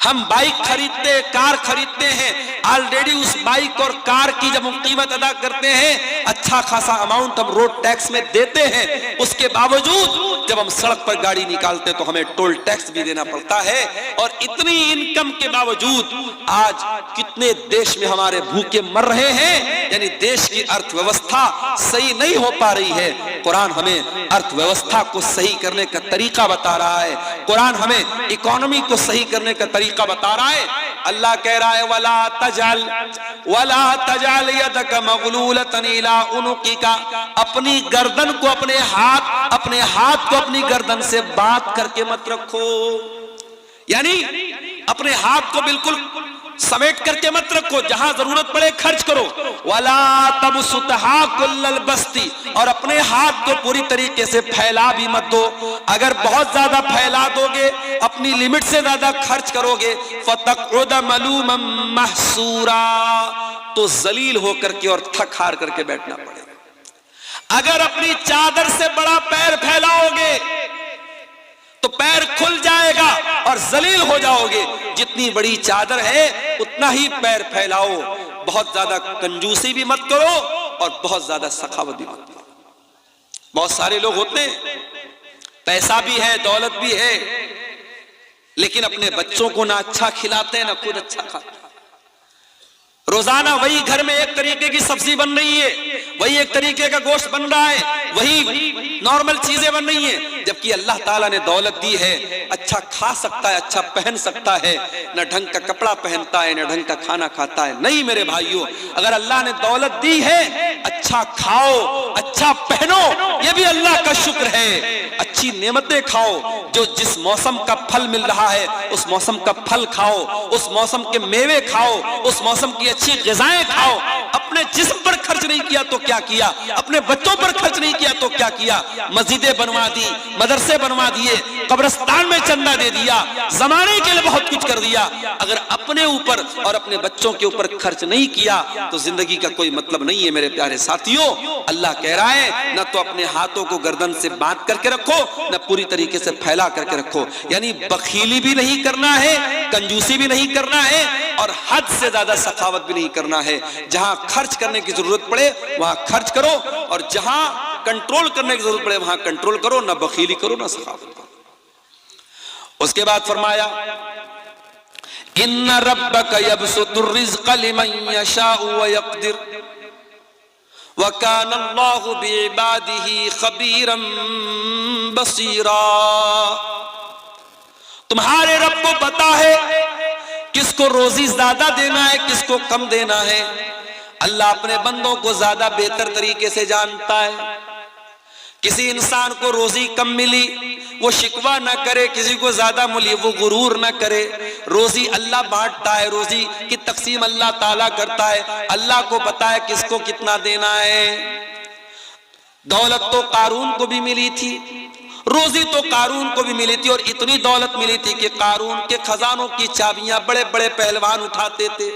हम बाइक खरीदते, कार खरीदते हैं, ऑलरेडी उस बाइक और कार की जब हम कीमत अदा करते हैं अच्छा खासा अमाउंट हम रोड टैक्स में देते हैं, उसके बावजूद जब हम सड़क पर गाड़ी निकालते हैं तो हमें टोल टैक्स भी देना पड़ता है। और इतनी इनकम के बावजूद आज कितने देश में हमारे भूखे मर रहे हैं। यानी देश की अर्थव्यवस्था सही नहीं हो पा रही है। कुरान हमें अर्थव्यवस्था को सही करने का तरीका बता रहा है, कुरान हमें इकोनॉमी को सही करने का तरीका बता रहा है। अल्लाह कह रहा है वला तजअल यदका मगलूलतन इला उनुकिका, अपनी गर्दन को अपने हाथ को अपनी गर्दन से बात करके मत रखो। यानी अपने हाथ को बिल्कुल समेट करके मत रखो, जहां जरूरत पड़े खर्च करो। वला तबसुतहा कुल्लल बस्ती, और अपने हाथ को पूरी तरीके से फैला भी मत दो। अगर बहुत ज्यादा फैला दोगे, अपनी लिमिट से ज्यादा खर्च करोगे, फतक़उद मलूमन महसूरा, तो जलील होकर के और थक हार करके बैठना पड़ेगा। अगर अपनी चादर से बड़ा पैर फैलाओगे, तो पैर खुल जाएगा और जलील हो जाओगे। जितनी बड़ी चादर है उतना ही पैर फैलाओ। बहुत ज्यादा कंजूसी भी मत करो और बहुत ज्यादा सखावत भी मत करो। बहुत सारे लोग होते हैं, पैसा भी है, दौलत भी है, लेकिन अपने बच्चों को ना अच्छा खिलाते हैं ना खुद अच्छा खाते हैं। रोजाना वही घर में एक तरीके की सब्जी बन रही है, वही एक तरीके का गोश्त बन रहा है, वही नॉर्मल चीजें बन रही हैं, जबकि अल्लाह ताला ने दौलत दी है, अच्छा खा सकता है, अच्छा पहन सकता है, न ढंग का कपड़ा पहनता है, न ढंग का खाना खाता है। नहीं मेरे भाइयों, अगर अल्लाह ने दौलत दी है, अच्छा खाओ, अच्छा पहनो, यह भी अल्लाह का शुक्र है। अच्छी नेमतें खाओ, जो जिस मौसम का फल मिल रहा है उस मौसम का फल खाओ, उस मौसम के मेवे खाओ, उस मौसम की अच्छी ग़िज़ाएं खाओ। अपने जिस्म पर खर्च नहीं किया तो क्या किया, अपने बच्चों पर खर्च नहीं किया तो क्या किया। मस्जिदें बनवा दी, मदरसे बनवा दिए, कब्रिस्तान में चंदा दे दिया, जमाने के लिए बहुत कुछ कर दिया। अगर अपने ऊपर और अपने बच्चों के ऊपर खर्च नहीं किया तो जिंदगी का कोई मतलब नहीं है मेरे प्यारे साथियों। अल्लाह कह रहा है न तो अपने हाथों को गर्दन से बांध करके रखो, न पूरी तरीके से फैला करके रखो। यानी बखीली भी नहीं करना है, कंजूसी भी नहीं करना है और हद से ज्यादा सखावत भी नहीं करना है। जहां खर्च करने की जरूरत पड़े वहां खर्च करो और जहां कंट्रोल करने की जरूरत पड़े वहां कंट्रोल करो, ना बखीली करो ना सखावत करो। उसके बाद फरमाया इन्ना रब्बका यबसुतुर रिज़्क़ लिमन यशाउ व यक़दिर व काना अल्लाहु बिइबादिही खबीरन बसीरा। तुम्हारे रब को पता है किसको रोजी ज्यादा देना है, किसको कम देना है। अल्लाह अपने बंदों को ज्यादा बेहतर तरीके से जानता है। किसी इंसान को रोजी कम मिली वो शिकवा ना करे, किसी को ज्यादा मिली वो गुरूर ना करे। रोजी अल्लाह बांटता है, रोजी की तकसीम अल्लाह ताला करता है। अल्लाह को पता है किसको कितना देना है। दौलत तो कारून को भी मिली थी, रोजी तो कारून को भी मिली थी और इतनी दौलत मिली थी कि कारून के खजानों की चाबियां बड़े बड़े पहलवान उठाते थे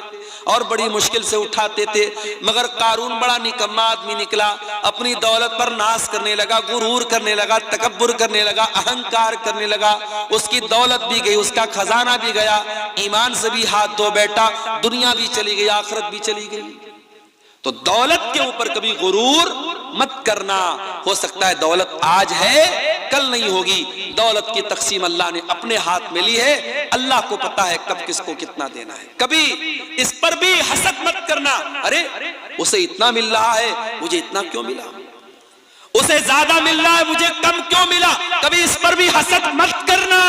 और बड़ी मुश्किल से उठाते थे। मगर कारून बड़ा निकम्मा आदमी निकला, अपनी दौलत पर नाश करने लगा, गुरूर करने लगा, तकब्बुर करने लगा, अहंकार करने लगा। उसकी दौलत भी गई, उसका खजाना भी गया, ईमान से भी हाथ धो बैठा, दुनिया भी चली गई, आखिरत भी चली गई। तो दौलत के ऊपर कभी गुरूर मत करना। हो सकता है दौलत आज है कल नहीं होगी। दौलत की तकसीम अल्लाह ने अपने हाथ में ली है, अल्लाह को पता है कब किसको कितना देना है। कभी इस पर भी हसद मत करना, अरे उसे इतना मिल रहा है मुझे इतना क्यों मिला, उसे ज्यादा मिल रहा है मुझे कम क्यों मिला। कभी इस पर भी हसद मत करना।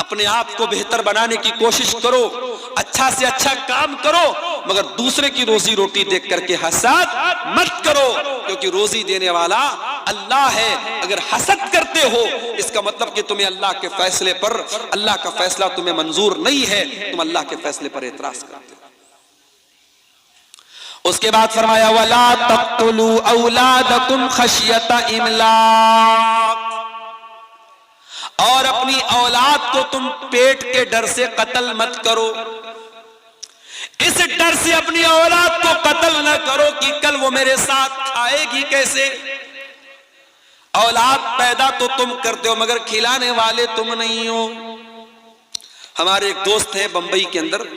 अपने आप को बेहतर बनाने की कोशिश करो, अच्छा से अच्छा काम करो, मगर दूसरे की रोजी रोटी देख करके हसद मत करो, क्योंकि रोजी देने वाला अल्लाह है। अगर हसद करते हो इसका मतलब कि तुम्हें अल्लाह के फैसले पर, अल्लाह का फैसला तुम्हें मंजूर नहीं है, तुम अल्लाह के फैसले पर एतराज करते हो। उसके बाद फरमाया वला तक़्तुलू औलादकुम खशियता इमलाक, और अपनी औलाद को तुम पेट के डर से कत्ल मत करो। इस डर से अपनी औलाद को कत्ल न करो कि कल वो मेरे साथ खाएगी कैसे। औलाद पैदा तो तुम करते हो मगर खिलाने वाले तुम नहीं हो। हमारे एक दोस्त हैं बंबई के अंदर,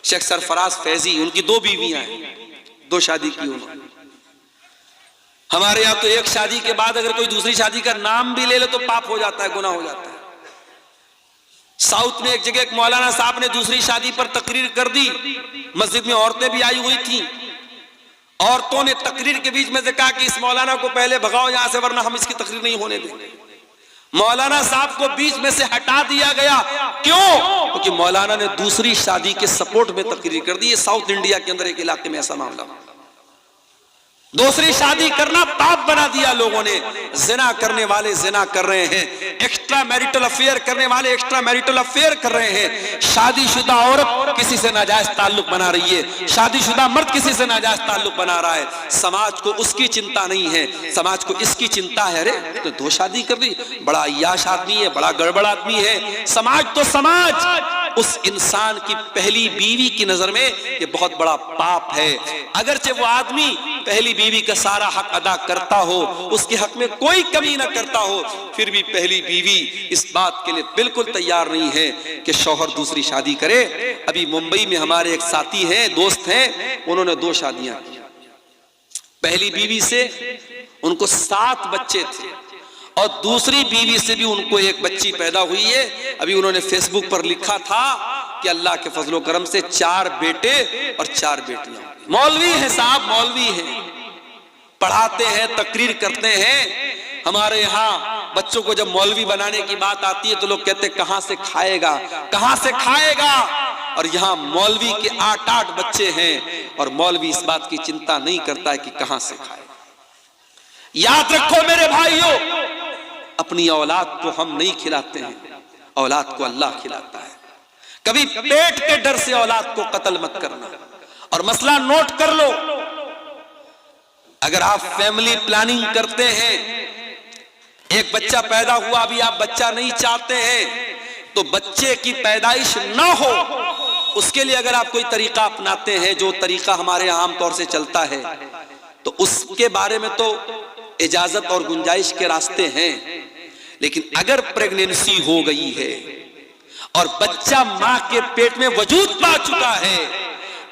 शेख सरफराज फैजी, उनकी 2 बीवियां हैं, 2 शादी की उन्होंने। हमारे यहाँ तो एक शादी के बाद अगर कोई दूसरी शादी का नाम भी ले ले तो पाप हो जाता है, गुनाह हो जाता है। साउथ में एक जगह एक मौलाना साहब ने दूसरी शादी पर तकरीर कर दी, मस्जिद में औरतें भी आई हुई थी। औरतों ने तकरीर के बीच में से कहा कि इस मौलाना को पहले भगाओ यहां से, वरना हम इसकी तकरीर नहीं होने देंगे। मौलाना साहब को बीच में से हटा दिया गया। क्यों? क्योंकि मौलाना ने दूसरी शादी के सपोर्ट में तकरीर कर दी। साउथ इंडिया के अंदर एक इलाके में ऐसा मामला, दूसरी शादी करना पाप बना दिया लोगों ने। जिना करने वाले जिना कर रहे हैं, एक्स्ट्रा मैरिटल अफेयर करने वाले एक्स्ट्रा मैरिटल अफेयर कर रहे हैं। शादीशुदा औरत किसी से नाजायज ताल्लुक बना रही है, शादीशुदा मर्द किसी से नाजायज ताल्लुक बना रहा है। समाज को उसकी चिंता नहीं है, समाज को इसकी चिंता है। अरे तो 2 शादी कर दी, बड़ा अय्याश आदमी है, बड़ा गड़बड़ आदमी है। समाज तो समाज, उस इंसान की पहली बीवी की नजर में ये बहुत बड़ा पाप है। अगरचे वो आदमी पहली बीवी का सारा हक अदा करता हो, उसके हक में कोई कमी ना करता हो, फिर भी पहली बीवी इस बात के लिए बिल्कुल तैयार नहीं है कि शौहर दूसरी शादी करे। अभी मुंबई में हमारे एक साथी हैं, दोस्त हैं, उन्होंने 2 शादियां की। पहली बीवी से उनको 7 बच्चे थे और दूसरी बीवी से भी उनको एक बच्ची पैदा हुई है। अभी उन्होंने फेसबुक पर लिखा था कि अल्लाह के फजलो करम से 4 बेटे और 4 बेटियां। मौलवी हैं साहब, मौलवी हैं, पढ़ाते हैं, तकरीर करते हैं। हमारे यहाँ बच्चों को जब मौलवी बनाने की बात आती है तो लोग कहते हैं कहां से खाएगा, कहां से खाएगा। और यहाँ मौलवी के 8-8 बच्चे हैं और मौलवी इस बात की चिंता नहीं करता है कि कहां से खाए। याद रखो मेरे भाइयों, अपनी औलाद को हम नहीं खिलाते हैं, औलाद को अल्लाह खिलाता है। कभी पेट के डर से औलाद को कत्ल मत करना। और मसला नोट कर लो, अगर आप फैमिली प्लानिंग करते हैं, एक बच्चा पैदा हुआ, अभी आप बच्चा नहीं चाहते हैं, तो बच्चे की पैदाइश ना हो उसके लिए अगर आप कोई तरीका अपनाते हैं, जो तरीका हमारे आम तौर से चलता है, तो उसके बारे में तो इजाजत और गुंजाइश के रास्ते हैं। लेकिन अगर प्रेगनेंसी हो गई है और बच्चा मां के पेट में वजूद पा चुका है,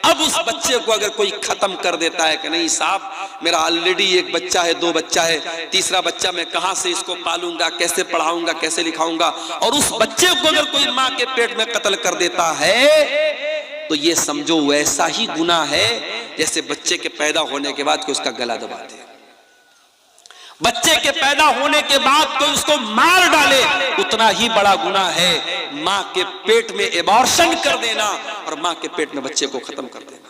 अब उस बच्चे को अगर कोई खत्म कर देता है कि नहीं साहब मेरा ऑलरेडी एक बच्चा है, 2 बच्चा है, तीसरा बच्चा मैं कहां से इसको पालूंगा, कैसे पढ़ाऊंगा, कैसे लिखाऊंगा, और उस बच्चे को अगर कोई मां के पेट में कत्ल कर देता है तो ये समझो वैसा ही गुनाह है जैसे बच्चे के पैदा होने के बाद कोई उसका गला दबा दे। बच्चे के पैदा होने के बाद कोई उसको मार डाले, उतना ही बड़ा गुनाह है मां के पेट में एबॉर्शन कर देना और मां के पेट में बच्चे को खत्म कर देना।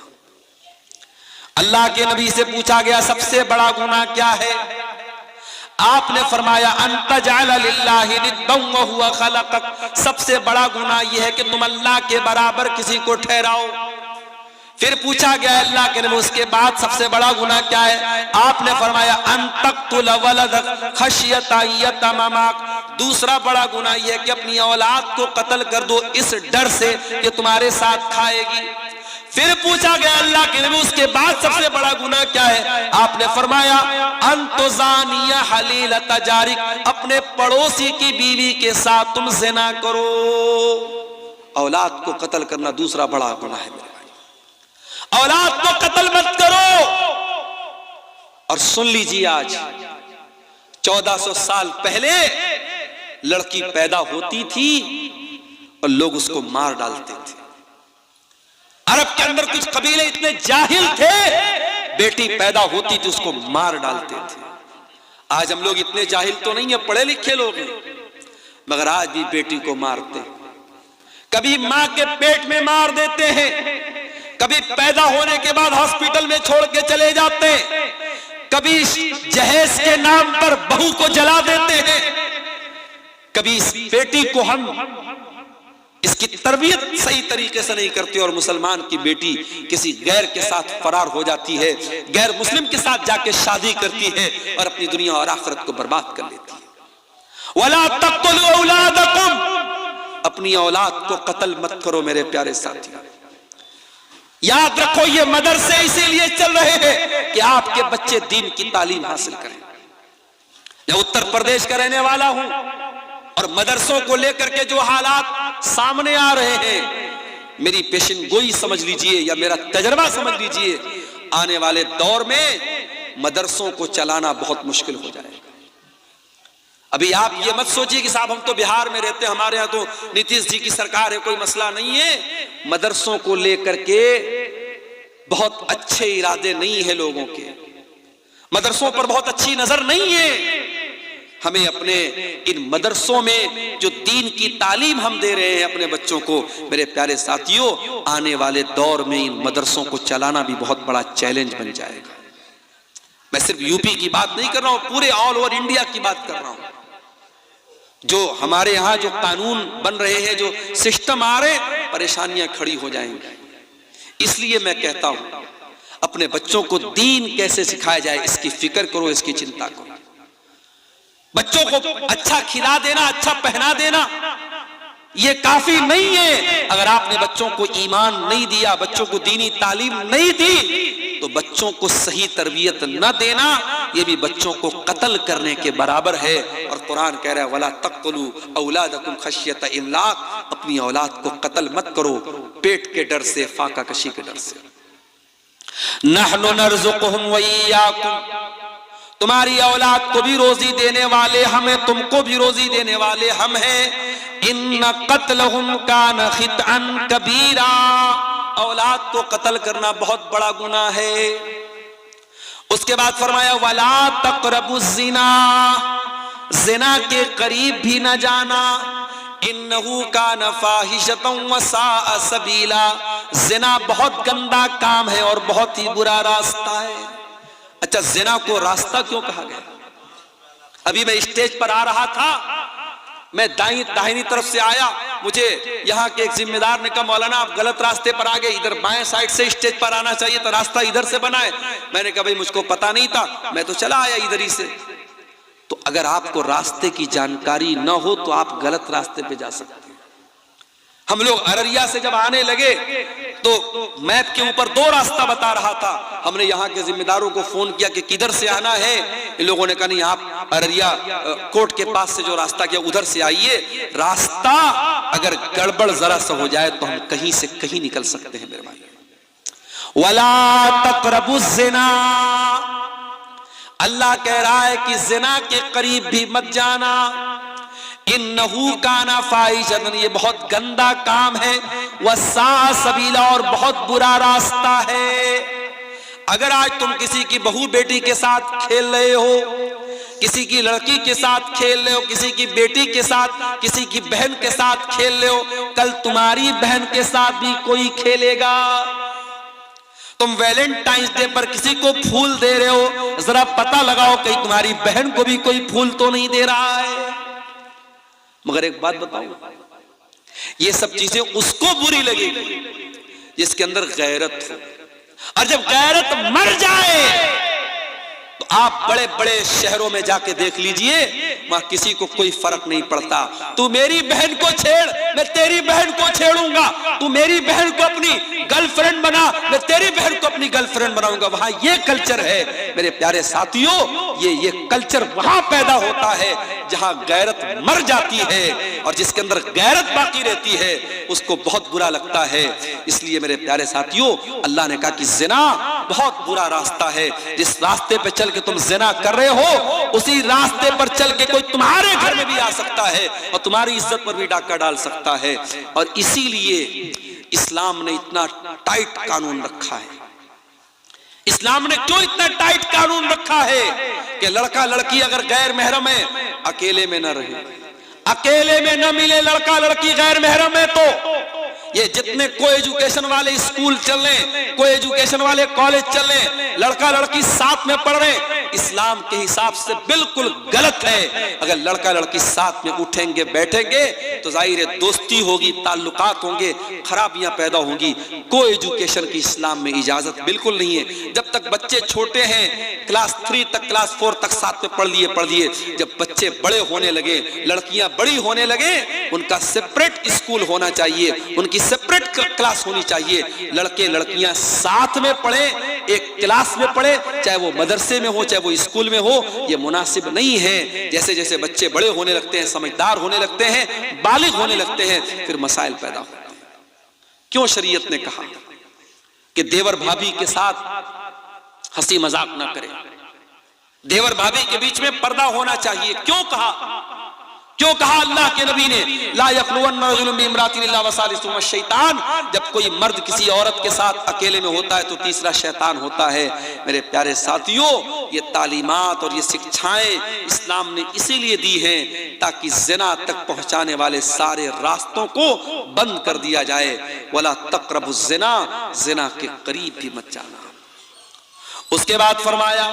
अल्लाह के नबी से पूछा गया सबसे बड़ा गुनाह क्या है? आपने फरमाया अंतजाल लिल्लाहि निद्दन व हुवा खलक़क, सबसे बड़ा गुनाह यह है कि तुम अल्लाह के बराबर किसी को ठहराओ। फिर पूछा गया अल्लाह के नबी उसके बाद सबसे बड़ा गुनाह क्या है? आपने फरमाया अन्तक़्तुल वलदक खशियता यतममक, दूसरा बड़ा गुनाह यह है कि अपनी औलाद को कत्ल कर दो इस डर से कि तुम्हारे साथ खाएगी। फिर पूछा गया अल्लाह के नबी उसके बाद सबसे बड़ा गुनाह क्या है? आपने फरमाया अंतुज़ानिया हलीलता जारिक, अपने पड़ोसी की बीवी के साथ तुम ज़िना करो। औलाद को कत्ल करना दूसरा बड़ा गुनाह है। औलाद को कत्ल मत करो। और सुन लीजिए, आज 1400 साल पहले लड़की पैदा होती थी और लोग उसको मार डालते थे। अरब के अंदर कुछ कबीले इतने जाहिल थे, बेटी पैदा होती थी उसको मार डालते थे। आज हम लोग इतने जाहिल तो नहीं है, पढ़े लिखे लोग हैं, मगर आज भी बेटी को मारते हैं। कभी मां के पेट में मार देते हैं, कभी पैदा होने के बाद हॉस्पिटल में छोड़ के चले जाते हैं, कभी जहेज के नाम पर बहू को जला देते हैं, कभी इस बेटी को हम इसकी तरबियत सही तरीके से नहीं करते और मुसलमान की बेटी किसी गैर के साथ फरार हो जाती है, गैर मुस्लिम के साथ जाके शादी करती है और अपनी दुनिया और आखिरत को बर्बाद कर लेती है। वला तक़्तुलू औलादकुम, अपनी औलाद को कत्ल मत करो मेरे प्यारे साथियों। याद रखो ये मदरसे इसीलिए चल रहे हैं कि आपके बच्चे दीन की तालीम हासिल करें। मैं उत्तर प्रदेश का रहने वाला हूं और मदरसों को लेकर के जो हालात सामने आ रहे हैं, मेरी पेशन गोई समझ लीजिए या मेरा तजर्बा समझ लीजिए, आने वाले दौर में मदरसों को चलाना बहुत मुश्किल हो जाएगा। अभी आप ये मत सोचिए कि साहब हम तो बिहार में रहते हैं, हमारे यहाँ तो नीतीश जी की सरकार है, कोई मसला नहीं है। मदरसों को लेकर के बहुत अच्छे इरादे नहीं है लोगों के, मदरसों पर बहुत अच्छी नजर नहीं है। हमें अपने इन मदरसों में जो दीन की तालीम हम दे रहे हैं अपने बच्चों को, मेरे प्यारे साथियों, आने वाले दौर में इन मदरसों को चलाना भी बहुत बड़ा चैलेंज बन जाएगा। मैं सिर्फ यूपी की बात नहीं कर रहा हूं, पूरे ऑल ओवर इंडिया की बात कर रहा हूं। जो हमारे यहाँ जो कानून बन रहे हैं, जो सिस्टम आ रहे, परेशानियां खड़ी हो जाएंगी। इसलिए मैं कहता हूं अपने बच्चों को दीन कैसे सिखाया जाए इसकी फिक्र करो, इसकी चिंता करो। बच्चों को अच्छा खिला देना, अच्छा पहना देना ये काफी नहीं है। अगर आपने बच्चों को ईमान नहीं दिया, बच्चों को दीनी तालीम नहीं दी, तो बच्चों को सही तरबियत न देना ये भी बच्चों को कत्ल करने के बराबर है। और कुरान कह रहा है वला तक़्तुलू औलादकुम खश्यत इमलाक, अपनी औलाद को कत्ल मत करो पेट के डर से, फाका कशी के डर से। नहनु नरज़ुकुहुम व इय्याकुम, तुम्हारी औलाद को भी रोजी देने वाले हम हैं, तुमको भी रोजी देने वाले हम हैं। इन्न क़त्लहुम कान ख़ितअन कबीरा, औलाद को कत्ल करना बहुत बड़ा गुनाह है। उसके बाद फरमाया वला तक़रबुज़ ज़िना, ज़िना के करीब भी न जाना। इन्नहु कान फ़ाहिशतन व साअ सबीला, ज़िना बहुत गंदा काम है और बहुत ही बुरा रास्ता है। अच्छा, ज़िना को रास्ता क्यों कहा गया? अभी मैं स्टेज पर आ रहा था, मैं दाहिनी तरफ से आया, मुझे यहाँ के एक जिम्मेदार ने कहा मौलाना आप गलत रास्ते पर आ गए, इधर बाएं साइड से स्टेज पर आना चाहिए तो रास्ता इधर से बना है। मैंने कहा भाई मुझको पता नहीं था, मैं तो चला आया इधर ही से। तो अगर आपको रास्ते की जानकारी न हो तो आप गलत रास्ते पे जा सकते हैं। हम लोग अररिया से जब आने लगे तो मैप के ऊपर 2 रास्ता बता रहा था। हमने यहाँ के जिम्मेदारों को फोन किया कि किधर से आना है। इन लोगों ने कहा नहीं आप अररिया कोर्ट के पास से जो रास्ता किया उधर से आइए। रास्ता अगर गड़बड़ जरा सा हो जाए तो हम कहीं से कहीं निकल सकते हैं मेरे भाई। वला तक़रबुज़ ज़िना, अल्लाह कह रहा है कि ज़िना के करीब भी मत जाना। इन्नहु काना फ़ाहिशतन, ये बहुत गंदा काम है। वस्साअ सबीला, और बहुत बुरा रास्ता है। अगर आज तुम किसी की बहू बेटी के साथ खेल रहे हो, किसी की लड़की के साथ खेल रहे हो, किसी की बेटी के साथ, किसी की बहन के साथ खेल रहे हो, कल तुम्हारी बहन के साथ भी कोई खेलेगा। तुम वैलेंटाइंस डे पर किसी को फूल दे रहे हो, जरा पता लगाओ कहीं तुम्हारी बहन को भी कोई फूल तो नहीं दे रहा है। मगर एक बात बताऊं, ये सब चीजें उसको बुरी लगेगी जिसके अंदर गैरत हो। और जब गैरत मर जाए तो आप बड़े बड़े शहरों में जाके देख लीजिए, वहां किसी को कोई फर्क नहीं पड़ता। तू मेरी बहन को छेड़, मैं तेरी बहन को छेड़ूंगा। तू मेरी बहन को अपनी गर्लफ्रेंड बना, मैं तेरी बहन को अपनी गर्लफ्रेंड बनाऊंगा। वहां ये कल्चर है मेरे प्यारे साथियों, ये कल्चर वहां पैदा होता है जहां गैरत मर जाती है। और जिसके अंदर गैरत बाकी रहती है उसको बहुत बुरा लगता है। इसलिए मेरे प्यारे साथियों, अल्लाह ने कहा कि ज़िना बहुत बुरा रास्ता है। जिस रास्ते पे चल के तुम ज़िना कर रहे हो, उसी रास्ते पर चल के कोई तुम्हारे घर में भी आ सकता है और तुम्हारी इज्जत पर भी डाका डाल सकता है। और इसीलिए इस्लाम ने इतना टाइट कानून रखा है। इस्लाम ने क्यों इतना टाइट कानून रखा है कि लड़का लड़की अगर गैर महरम है अकेले में न रहे, अकेले में न मिले लड़का लड़की गैर महरम है। तो ये जितने को एजुकेशन वाले स्कूल चल रहे, को एजुकेशन वाले कॉलेज चल रहे, लड़का लड़की साथ में पढ़ रहे, इस्लाम के हिसाब से बिल्कुल गलत है। अगर लड़का लड़की साथ में उठेंगे बैठेंगे तो जाहिर है दोस्ती होगी, ताल्लुकात होंगे, खराबियां पैदा होंगी। को एजुकेशन की इस्लाम में इजाजत बिल्कुल नहीं है। जब तक बच्चे छोटे हैं, क्लास 3 तक, क्लास 4 तक साथ में पढ़ लिए। जब बच्चे बड़े होने लगे, लड़कियां बड़ी होने लगे, उनका सेपरेट स्कूल होना चाहिए, उनकी सेपरेट क्लास होनी चाहिए। लड़के लड़कियां साथ में पढ़े, एक क्लास में पढ़े, चाहे वो मदरसे में हो चाहे वो स्कूल में हो। ये मुनासिब नहीं है। जैसे जैसे बच्चे बड़े होने लगते हैं, समझदार होने लगते हैं, बालिग होने लगते हैं, फिर मसाइल पैदा होते हैं। क्यों शरीयत ने कहा कि देवर भाभी के साथ हंसी मजाक ना करें, देवर भाभी के बीच में पर्दा होना चाहिए? क्यों कहा? क्यों कहा अल्लाह के नबी ने ला यखलुवन्ना रजुलुन बिइम्रातिन इल्ला वसालिसुहुमा शैतान? जब कोई मर्द किसी औरत के साथ अकेले में होता है तो तीसरा शैतान होता है। मेरे प्यारे साथियों, ये तालीमात और ये शिक्षाएं इस्लाम ने इसीलिए दी हैं ताकि ज़िना तक पहुंचाने वाले सारे रास्तों को बंद कर दिया जाए। वला तक़रबुज़ ज़िना, ज़िना के करीब भी मत जाना। उसके बाद फरमाया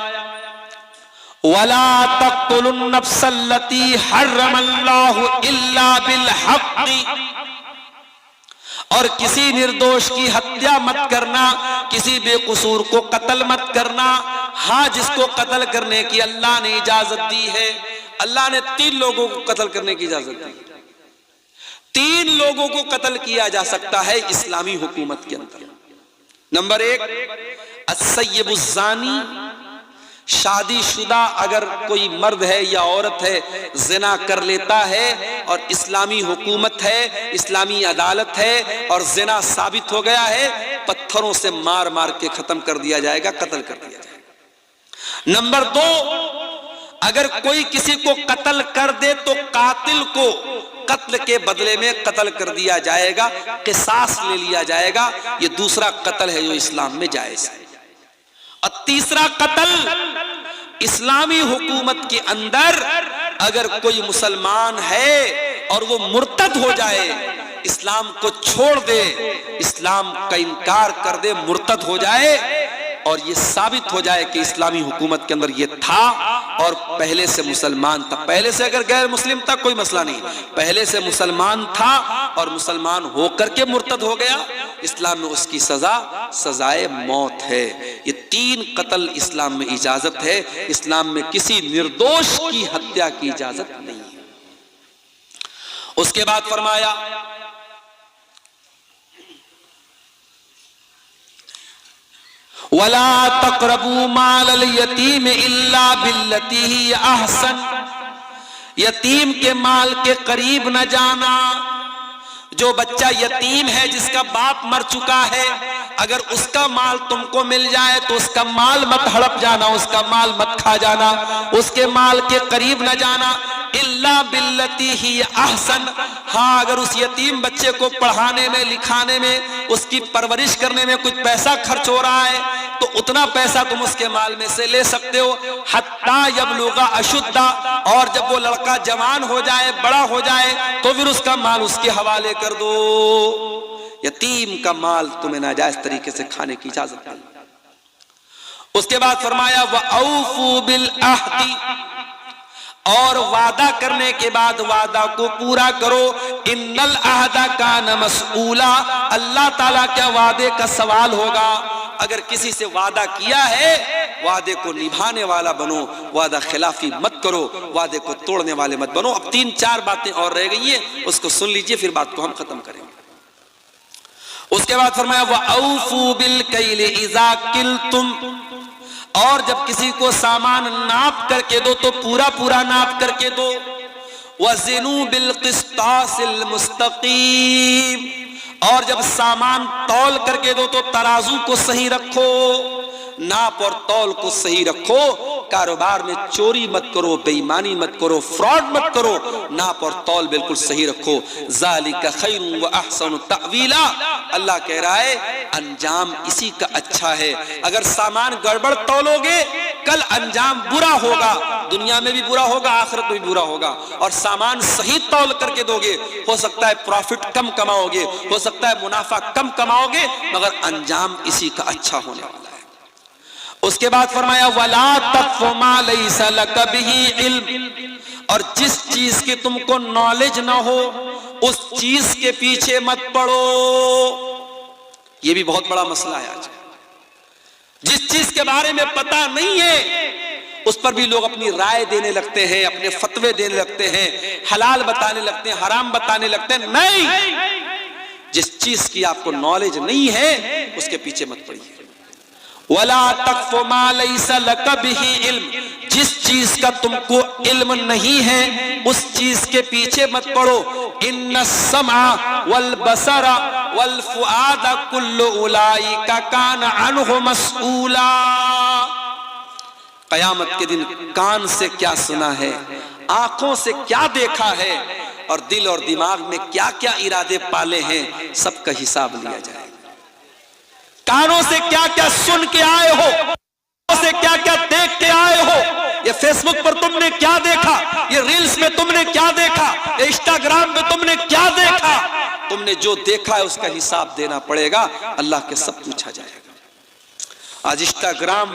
वला तक़्तुलुन नफ़्सल्लती हर्रमल्लाहु इल्ला बिल हक़्क़ि, और किसी निर्दोष की हत्या मत करना, किसी बेकसूर को कत्ल मत करना। हाँ, जिसको कत्ल करने की अल्लाह ने इजाजत दी है, अल्लाह ने 3 लोगों को कत्ल करने की इजाजत दी। 3 लोगों को कत्ल किया जा सकता है इस्लामी हुकूमत के अंदर। नंबर 1, अस्सय्यबुज़्ज़ानी, शादीशुदा अगर कोई मर्द है या औरत है जिना कर लेता है और इस्लामी हुकूमत है, इस्लामी अदालत है और जिना साबित हो गया है, पत्थरों से मार मार के खत्म कर दिया जाएगा, कत्ल कर दिया जाएगा। नंबर 2, अगर कोई किसी को कत्ल कर दे तो कातिल को कत्ल के बदले में कत्ल कर दिया जाएगा, किसास ले लिया जाएगा। ये दूसरा कत्ल है जो इस्लाम में जायज है। और तीसरा कत्ल, इस्लामी हुकूमत के अंदर अगर कोई मुसलमान है और वो मुर्तद हो जाए, इस्लाम को छोड़ दे, इस्लाम का इनकार कर दे, मुर्तद हो जाए और ये साबित हो जाए कि इस्लामी हुकूमत के अंदर ये था और पहले से मुसलमान था। पहले से अगर गैर मुस्लिम था कोई मसला नहीं, पहले से मुसलमान था और मुसलमान होकर के मुर्तद हो गया, इस्लाम में उसकी सजा सजाए मौत है। ये 3 कत्ल इस्लाम में इजाजत है। इस्लाम में किसी निर्दोष की हत्या की इजाजत नहीं है। उसके बाद फरमाया वला तक़रबू मालल यतीम इल्ला बिल्लती ही अहसन, यतीम के माल के करीब न जाना। जो बच्चा यतीम है, जिसका बाप मर चुका है, अगर उसका माल तुमको मिल जाए तो उसका माल मत हड़प जाना, उसका माल मत खा जाना, उसके माल के करीब न जाना। इल्ला बिल्लती ही अहसन, हाँ अगर उस यतीम बच्चे को पढ़ाने में, लिखाने में, उसकी परवरिश करने में कुछ पैसा खर्च हो रहा है तो उतना पैसा तुम उसके माल में से ले सकते हो। हत्ता यबलुगा अशुद्धा, और जब वो लड़का जवान हो जाए, बड़ा हो जाए, तो फिर उसका माल उसके हवाले कर दो। यतीम का माल तुम्हें नाजायज तरीके से खाने की इजाजत नहीं। उसके बाद फरमाया वऔफू बिल अहदी, और वादा करने के बाद वादा को पूरा करो। इन्नल अहदा कान मसऊला, अल्लाह ताला क्या वादे का सवाल होगा। अगर किसी से वादा किया है, वादे को निभाने वाला बनो, वादा खिलाफी मत करो, वादे को तोड़ने वाले मत बनो। अब 3-4 बातें और रह गई है, उसको सुन लीजिए, फिर बात को हम खत्म करेंगे। उसके बाद फरमाया वऔफू बिल कैल इज़ा किल्तुम, और जब किसी को सामान नाप करके दो तो पूरा पूरा नाप करके दो। वज़िनू बिल क़िस्तासिल मुस्तक़ीम, और जब सामान तौल करके दो तो तराजू को सही रखो, नाप और तौल को सही रखो। कारोबार में चोरी मत करो, बेईमानी मत करो, फ्रॉड मत करो, नाप और तौल बिल्कुल सही रखो। ज़ालिका खैरुन व अहसनु तअवीला, अल्लाह कह रहा है अंजाम इसी का अच्छा है। अगर सामान गड़बड़ तौलोगे, कल अंजाम बुरा होगा, दुनिया में भी बुरा होगा, आखिरत में भी बुरा होगा। और सामान सही तौल करके दोगे, हो सकता है प्रॉफिट कम कमाओगे, हो सकता है मुनाफा कम कमाओगे, मगर अंजाम इसी का अच्छा होने वाला है। उसके बाद फरमाया वला तक़्फ़ु मा लैसा लक बिही इल्म, और जिस चीज की तुमको नॉलेज ना हो उस चीज के पीछे मत पड़ो। यह भी बहुत बड़ा मसला है आज। जिस चीज के बारे में पता नहीं है उस पर भी लोग अपनी राय देने लगते हैं, अपने फतवे देने लगते हैं, हलाल बताने लगते हैं, हराम बताने लगते हैं। नहीं, जिस चीज की आपको नॉलेज नहीं है उसके पीछे मत पड़िए। वला तक़्फ़ु मा लैसा लक बिही इल्म, जिस चीज का तुमको इल्म नहीं है उस चीज के पीछे मत पड़ो। इन्नस समा वल बसरा वल फुआदा कुल्लु उलाइका कान अन्हु मसऊला, कयामत के दिन कान से क्या सुना है, आंखों से क्या देखा है, और दिल और दिमाग में क्या क्या इरादे पाले हैं, सबका हिसाब लिया जाएगा। कानों से क्या क्या सुन के आए हो, से क्या क्या देख के आए हो, ये फेसबुक पर तुमने क्या देखा, ये रील्स में तुमने क्या देखा, ये इंस्टाग्राम में तुमने क्या देखा, तुमने जो देखा है उसका हिसाब देना पड़ेगा, अल्लाह के सब पूछा जाएगा। आज इंस्टाग्राम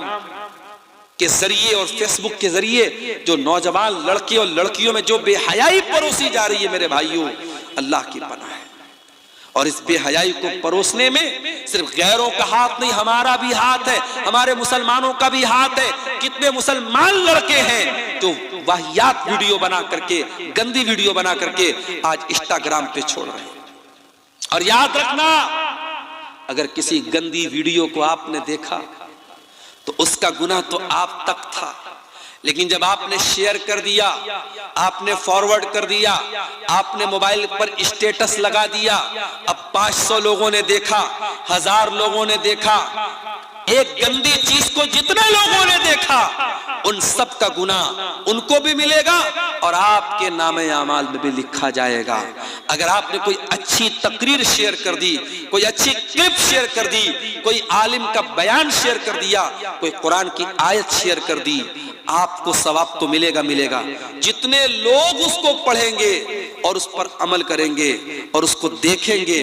के जरिए और फेसबुक के जरिए जो नौजवान लड़के और लड़कियों में जो बेहयाई परोसी जा रही है, मेरे भाइयों, अल्लाह की पनाह है। और इस बेहयाई को परोसने में सिर्फ गैरों का हाथ नहीं, हमारा भी हाथ है, हमारे मुसलमानों का भी हाथ है। कितने मुसलमान लड़के हैं तो वाहियात वीडियो बना करके, गंदी वीडियो बना करके आज इंस्टाग्राम पे छोड़ रहे हैं। और याद रखना, अगर किसी गंदी वीडियो को आपने देखा तो उसका गुनाह तो आप तक था, लेकिन जब आपने शेयर कर दिया, आपने फॉरवर्ड कर दिया, आपने मोबाइल पर स्टेटस लगा दिया, अब 500 लोगों ने देखा, 1000 लोगों ने देखा, एक गंदी चीज को जितने लोगों ने देखा उन सब का गुनाह उनको भी मिलेगा और आपके नामे आमाल में भी लिखा जाएगा। अगर आपने कोई अच्छी तकरीर शेयर कर दी, कोई अच्छी क्लिप शेयर कर दी, कोई आलिम का बयान शेयर कर दिया, कोई कुरान की आयत शेयर कर दी, आपको सवाब तो मिलेगा मिलेगा। जितने लोग उसको पढ़ेंगे और उस पर अमल करेंगे और उसको देखेंगे